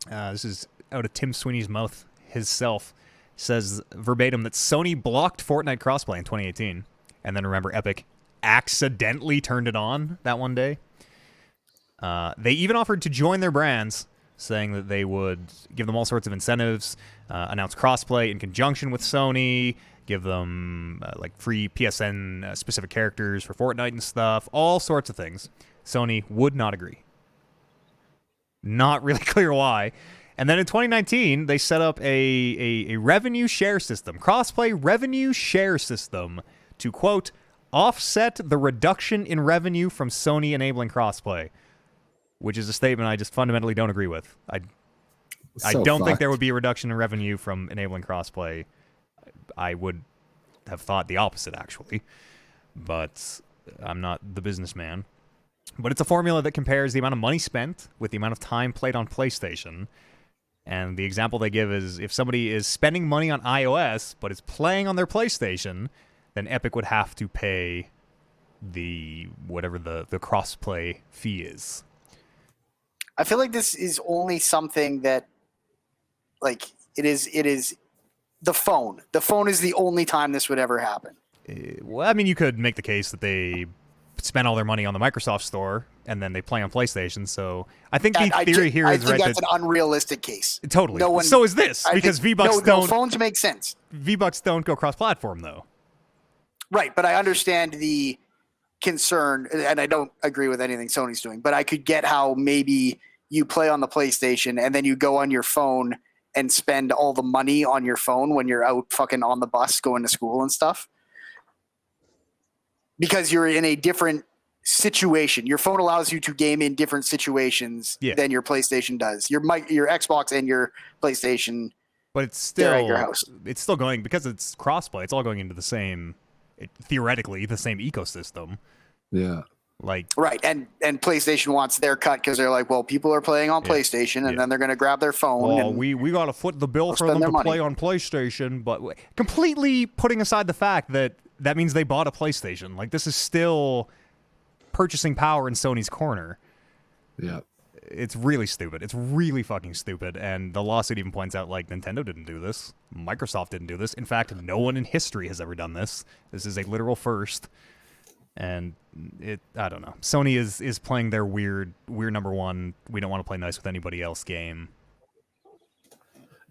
this is out of Tim Sweeney's mouth, himself, says verbatim that Sony blocked Fortnite crossplay in 2018. And then remember, Epic accidentally turned it on that one day. They even offered to join their brands, saying that they would give them all sorts of incentives, announce crossplay in conjunction with Sony, give them like free PSN specific characters for Fortnite and stuff, all sorts of things. Sony would not agree. Not really clear why. And then in 2019, they set up a revenue share system, crossplay revenue share system, to, quote, offset the reduction in revenue from Sony enabling crossplay, which is a statement I just fundamentally don't agree with. I don't think there would be a reduction in revenue from enabling crossplay. I would have thought the opposite, actually. But I'm not the businessman. But it's a formula that compares the amount of money spent with the amount of time played on PlayStation. And the example they give is if somebody is spending money on iOS but is playing on their PlayStation, then Epic would have to pay whatever the crossplay fee is. I feel like this is only something that, like, it is the phone. The phone is the only time this would ever happen. Well, I mean, you could make the case that they spend all their money on the Microsoft Store and then they play on PlayStation. So I think the theory here is right. I think that's an unrealistic case. Totally. So is this, because V-Bucks don't. No, phones make sense. V-Bucks don't go cross-platform, though. Right, but I understand the concern, and I don't agree with anything Sony's doing, but I could get how maybe you play on the PlayStation and then you go on your phone and spend all the money on your phone when you're out fucking on the bus going to school and stuff. Because you're in a different situation. Your phone allows you to game in different situations than your PlayStation does. Your Xbox and your PlayStation, but it's still at your house. It's still going, because it's crossplay. It's all going into the same, theoretically, the same ecosystem. Yeah. Like, right, and PlayStation wants their cut because they're like, well, people are playing on PlayStation, and then they're going to grab their phone. Well, we got to foot the bill for them to play on PlayStation, but completely putting aside the fact that means they bought a PlayStation. Like, this is still purchasing power in Sony's corner. Yeah. It's really stupid. It's really fucking stupid. And the lawsuit even points out, like, Nintendo didn't do this. Microsoft didn't do this. In fact, no one in history has ever done this. This is a literal first. And I don't know. Sony is playing their weird number one, we don't want to play nice with anybody else game.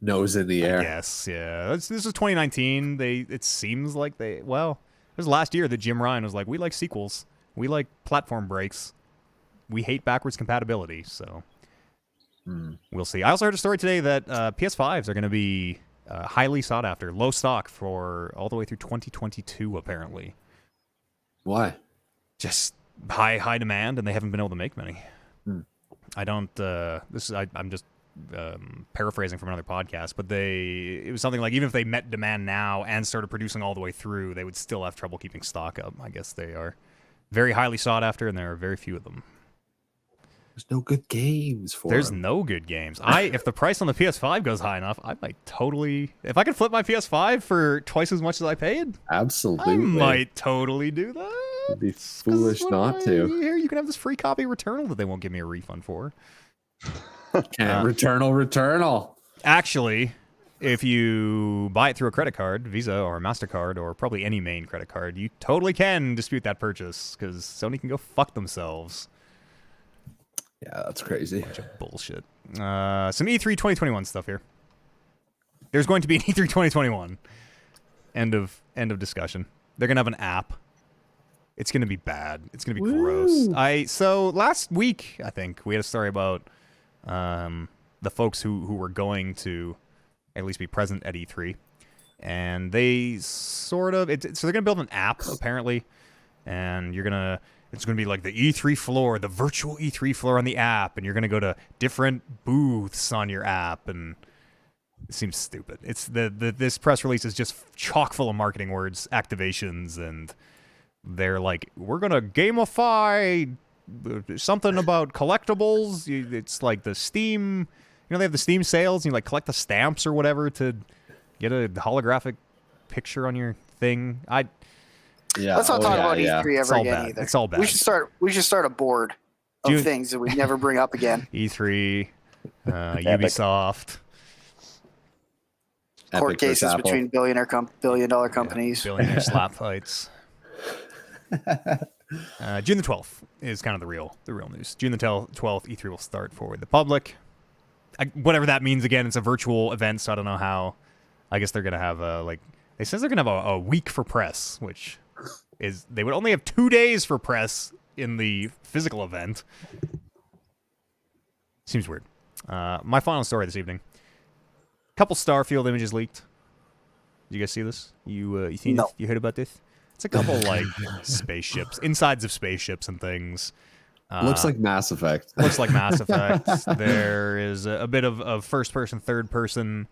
Nose in the air. Yes, yeah. This is 2019. It seems like it was last year that Jim Ryan was like, we like sequels. We like platform breaks. We hate backwards compatibility, so we'll see. I also heard a story today that PS5s are going to be highly sought after, low stock for all the way through 2022, apparently. Why? Just high demand, and they haven't been able to make many. I don't. I'm just paraphrasing from another podcast, but it was something like even if they met demand now and started producing all the way through, they would still have trouble keeping stock up. I guess they are very highly sought after, and there are very few of them. There's no good games for There's them. no good games. If the price on the PS5 goes high enough, I might totally. If I could flip my PS5 for twice as much as I paid, absolutely, I might totally do that. It'd be foolish not to. Here, you can have this free copy of Returnal that they won't give me a refund for. Returnal. Actually, if you buy it through a credit card, Visa or MasterCard, or probably any main credit card, you totally can dispute that purchase, because Sony can go fuck themselves. Yeah, that's crazy. Bunch of bullshit. Some E3 2021 stuff here. There's going to be an E3 2021. End of discussion. They're going to have an app. It's going to be bad. It's going to be gross. So last week, I think, we had a story about the folks who were going to at least be present at E3. And they sort of... so they're going to build an app, apparently. And it's it's going to be like the E3 floor, the virtual E3 floor on the app, and you're going to go to different booths on your app, and it seems stupid. It's this press release is just chock full of marketing words, activations, and they're like, we're going to gamify something about collectibles. It's like the Steam, they have the Steam sales, and you like collect the stamps or whatever to get a holographic picture on your thing. Let's not talk about E3 ever again either. It's all bad. We should start a board of things that we never bring up again. E3, Ubisoft. Court cases between billion-dollar companies. Billionaire slap fights. June the 12th is kind of the real news. June the 12th, E3 will start for the public. Whatever that means, again, it's a virtual event, so I don't know how. I guess they're going to have they says they're going to have a week for press, which is, they would only have 2 days for press in the physical event. Seems weird. My final story this evening. Couple Starfield images leaked. Did you guys see this? You seen No. it? You heard about this? It's a couple spaceships, insides of spaceships and things. Looks like Mass Effect. Looks like Mass Effect. There is a bit of first person, third person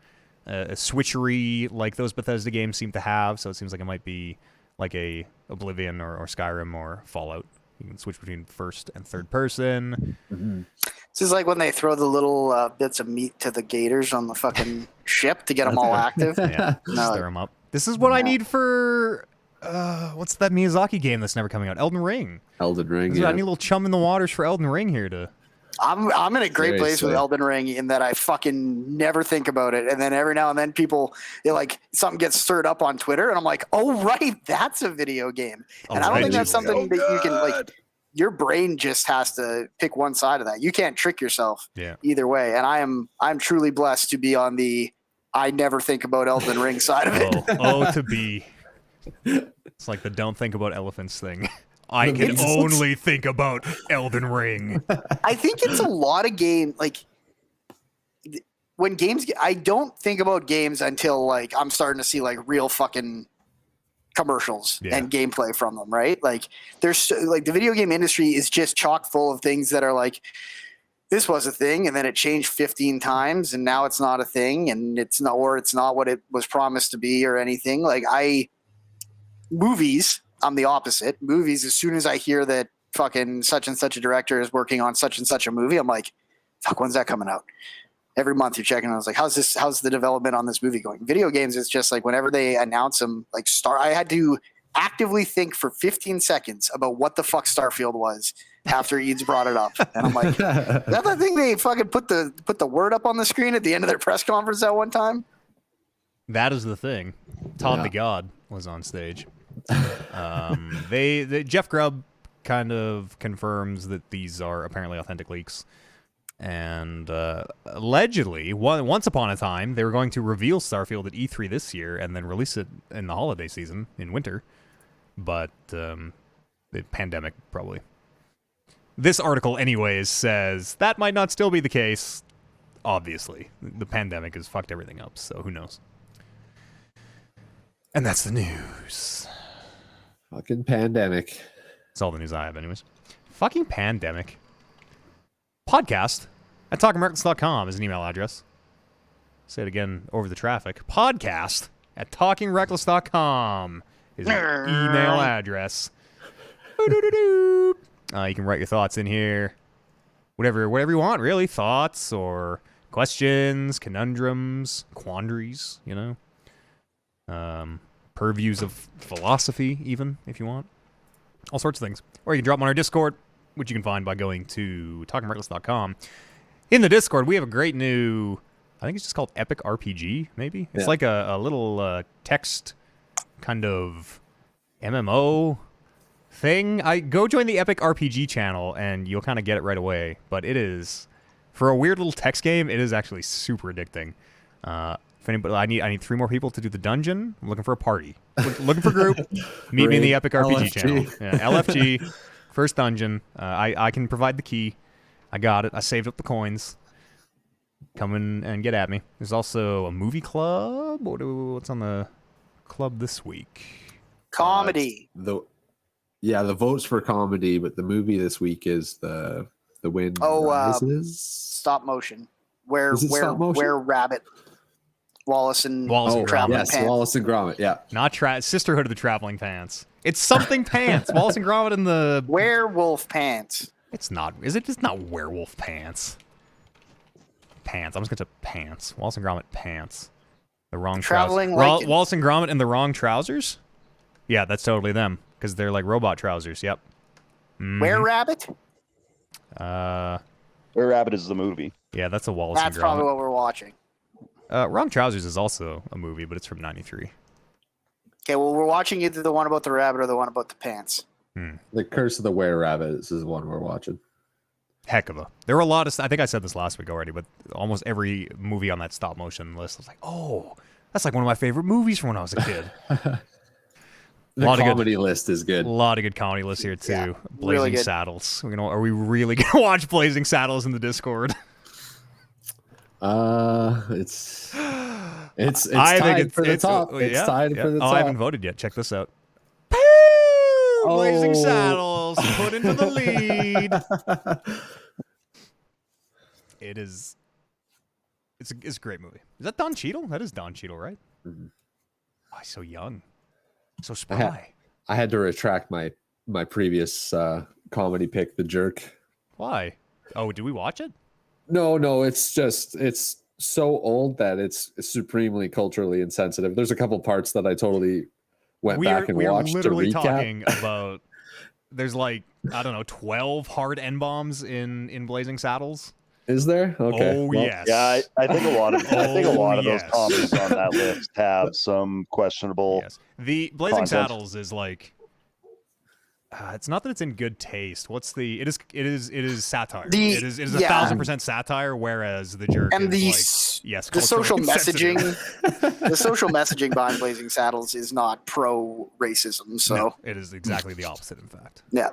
switchery like those Bethesda games seem to have. So it seems like it might be like a Oblivion or Skyrim or Fallout. You can switch between first and third person. Mm-hmm. This is like when they throw the little bits of meat to the gators on the fucking ship to get them all active. Yeah, stir them up. This is what I need for what's that Miyazaki game that's never coming out? Elden Ring. I need a little chum in the waters for Elden Ring here to. I'm in a great place with Elden Ring in that I fucking never think about it, and then every now and then something gets stirred up on Twitter, and I'm like, oh right, that's a video game, and I don't think that's something that you can your brain just has to pick one side of that. You can't trick yourself either way, and I'm truly blessed to be on the I never think about Elden Ring side of it. To be. It's like the don't think about elephants thing. I can only think about Elden Ring. I think it's a lot of game. When games, I don't think about games until I'm starting to see real fucking commercials and gameplay from them. Right? There's the video game industry is just chock full of things that are this was a thing, and then it changed 15 times, and now it's not a thing, and it's not what it was promised to be or anything. Movies, I'm the opposite. Movies, as soon as I hear that fucking such and such a director is working on such and such a movie, I'm like, fuck, when's that coming out? Every month you're checking. I was like, how's the development on this movie going? Video games, it's just whenever they announce them, I had to actively think for 15 seconds about what the fuck Starfield was after Eads brought it up. And I'm like, is that the thing they fucking put the word up on the screen at the end of their press conference that one time? That is the thing. Todd the God was on stage. Jeff Grubb kind of confirms that these are apparently authentic leaks, and allegedly, once upon a time, they were going to reveal Starfield at E3 this year and then release it in the holiday season in winter, but the pandemic probably. This article, anyways, says that might not still be the case. Obviously, the pandemic has fucked everything up, so who knows? And that's the news. Fucking pandemic. That's all the news I have, anyways. Fucking pandemic. Podcast at talkingreckless.com is an email address. Say it again over the traffic. Podcast at talkingreckless.com is an email address. You can write your thoughts in here. Whatever you want, really. Thoughts or questions, conundrums, quandaries, purviews of philosophy, even, if you want. All sorts of things. Or you can drop them on our Discord, which you can find by going to talkingreckless.com. In the Discord, we have a great new, I think it's just called Epic RPG, maybe? It's like a little text kind of MMO thing. Go join the Epic RPG channel, and you'll kind of get it right away. But it is, for a weird little text game, it is actually super addicting. If anybody, I need 3 more people to do the dungeon. I'm looking for a party. Looking for a group. Meet me in the Epic RPG channel. Yeah, LFG, first dungeon. I can provide the key. I got it. I saved up the coins. Come in and get at me. There's also a movie club. What's on the club this week? Comedy. Yeah, the votes for comedy, but the movie this week is the Wind Rises. Stop motion. Where Rabbit, Wallace and Gromit. Yes, Pants. Wallace and Gromit. Yeah, not Sisterhood of the Traveling Pants. It's something pants. Wallace and Gromit and the Werewolf Pants. It's not. Is it? It's not Werewolf Pants. Pants. I'm just gonna say pants. Wallace and Gromit pants. The wrong trousers. Wallace and Gromit in the wrong trousers. Yeah, that's totally them because they're like robot trousers. Yep. Mm-hmm. Where Rabbit? Where Rabbit is the movie. Yeah, that's a Wallace and Gromit. That's probably what we're watching. Wrong Trousers is also a movie, but it's from '93. Okay, well, we're watching either the one about the rabbit or the one about the pants. The Curse of the Were Rabbit is the one we're watching. Heck of a. There were a lot of. I think I said this last week already, but almost every movie on that stop motion list, I was like, oh, that's like one of my favorite movies from when I was a kid. The comedy list is good. A lot of good comedy lists here too. Yeah, Blazing really Saddles. Are we really gonna watch Blazing Saddles in the Discord? It's tied for the top. It's tied for the top. I haven't voted yet. Check this out. Blazing Saddles put into the lead. It's a great movie. Is that Don Cheadle? That is Don Cheadle, right? Mm-hmm. Oh, he's so young. So spry. I had to retract my previous comedy pick, The Jerk. Why? Oh, did we watch it? No, it's so old that it's supremely culturally insensitive. There's a couple parts that I totally went back and watched to recap. We're literally talking about there's like, I don't know, 12 hard N-bombs in Blazing Saddles. Is there? Okay. Oh, well, yes. Yeah, I think a lot of those comedies on that list have some questionable. Yes. The Blazing Saddles is like, it's not that it's in good taste. It is satire. It is 1,000% satire. Whereas The Jerk and is the social messaging, the social messaging behind Blazing Saddles is not pro racism. So no, it is exactly the opposite. In fact, yeah.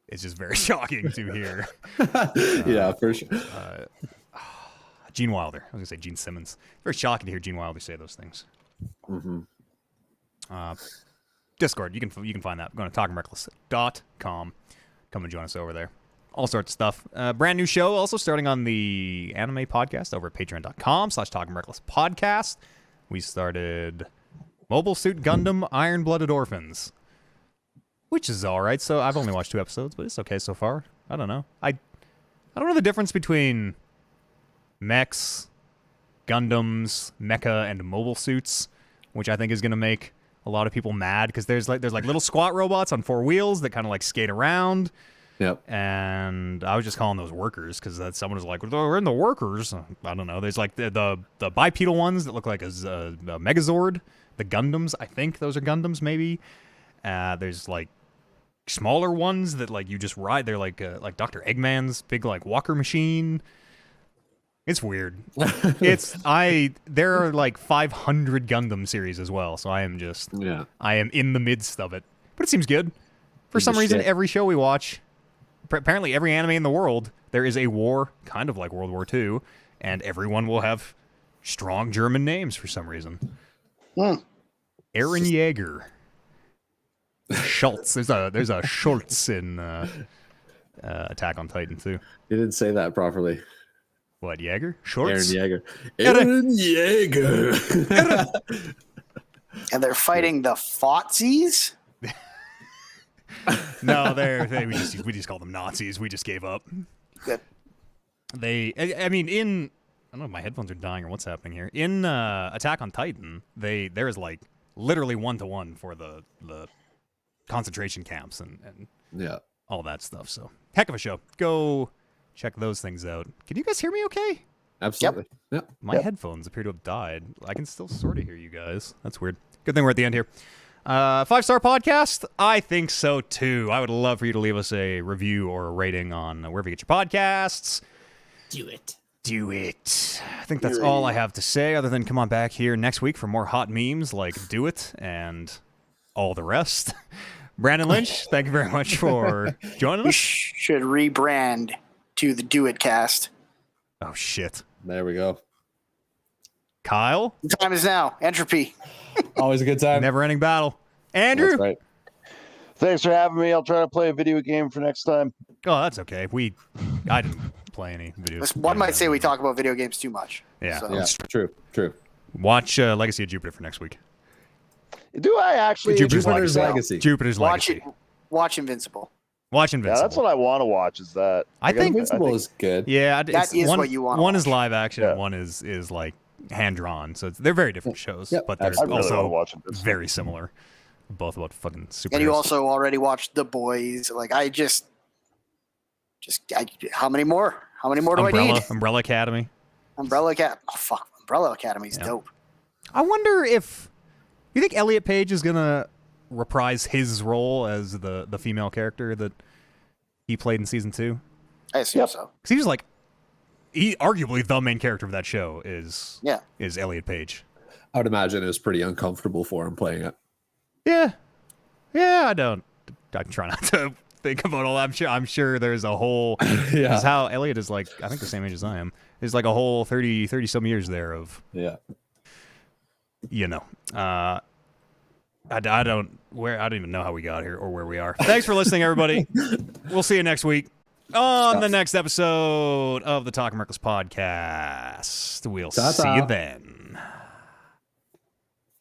It's just very shocking to hear. Yeah, for sure. Gene Wilder. I was going to say Gene Simmons. Very shocking to hear Gene Wilder say those things. Mm-hmm. Discord. You can find that. Go to talkingreckless.com. Come and join us over there. All sorts of stuff. Brand new show also starting on the anime podcast over at patreon.com/talkingrecklesspodcast. We started Mobile Suit Gundam Iron Blooded Orphans. Which is all right. So I've only watched 2 episodes, but it's okay so far. I don't know. I don't know the difference between mechs, Gundams, mecha, and mobile suits, which I think is going to make a lot of people mad because there's like little squat robots on 4 wheels that kind of like skate around. Yep. And I was just calling those workers because someone was like, "We're in the workers." I don't know. There's like the bipedal ones that look like a Megazord. The Gundams, I think those are Gundams, maybe. There's like smaller ones that like you just ride. They're like Dr. Eggman's big like walker machine. It's weird. There are like 500 Gundam series as well, so I am in the midst of it. But it seems good. For some reason, every show we watch, apparently every anime in the world, there is a war, kind of like World War II, and everyone will have strong German names for some reason. Eren Yeager. Schultz. There's a Schultz in Attack on Titan too. You didn't say that properly. What, Yeager? Schultz? Eren Yeager. And they're fighting the Fozzies? No, we just call them Nazis. We just gave up. Good. I mean, I don't know if my headphones are dying or what's happening here. In Attack on Titan, there is like literally 1-to-1 for the concentration camps and all that stuff. So heck of a show. Go check those things out. Can you guys hear me okay? Absolutely. Yep. My headphones appear to have died. I can still sort of hear you guys. That's weird. Good thing we're at the end here. 5-star podcast? I think so too. I would love for you to leave us a review or a rating on wherever you get your podcasts. Do it. I think that's all I have to say, other than come on back here next week for more hot memes like Do It and all the rest. Brandon Lynch, thank you very much for joining us. We should rebrand to the Do It cast. Oh, shit. There we go. Kyle? The time is now. Entropy. Always a good time. Never-ending battle. Andrew? That's right. Thanks for having me. I'll try to play a video game for next time. Oh, that's okay. I didn't play any video. One might say we talk about video games too much. Yeah, so. Yeah, true. Watch Legacy of Jupiter for next week. Do I actually? Jupiter's Legacy. Jupiter's Legacy. Watch Invincible. Watch Invincible. Yeah, that's what I want to watch. Is that? I think Invincible is good. Yeah, that is what you want. One is live action, and one is like hand drawn. So they're very different shows, but they're also very similar. Both about fucking superheroes. And you also already watched The Boys. Like how many more? How many more do I need? Umbrella Academy. Umbrella Academy's dope. I wonder if you think Elliot Page is gonna reprise his role as the female character that he played in season 2. I assume so. Because he was like, arguably the main character of that show is Elliot Page. I would imagine it was pretty uncomfortable for him playing it. Yeah, I try not to think about all that. I'm sure there's a whole. Because how Elliot is like, I think the same age as I am. There's like a whole 30 some years there of. Yeah. I don't even know how we got here or where we are. Thanks for listening, everybody. We'll see you next week on the next episode of the Talking Reckless podcast. We'll see you then.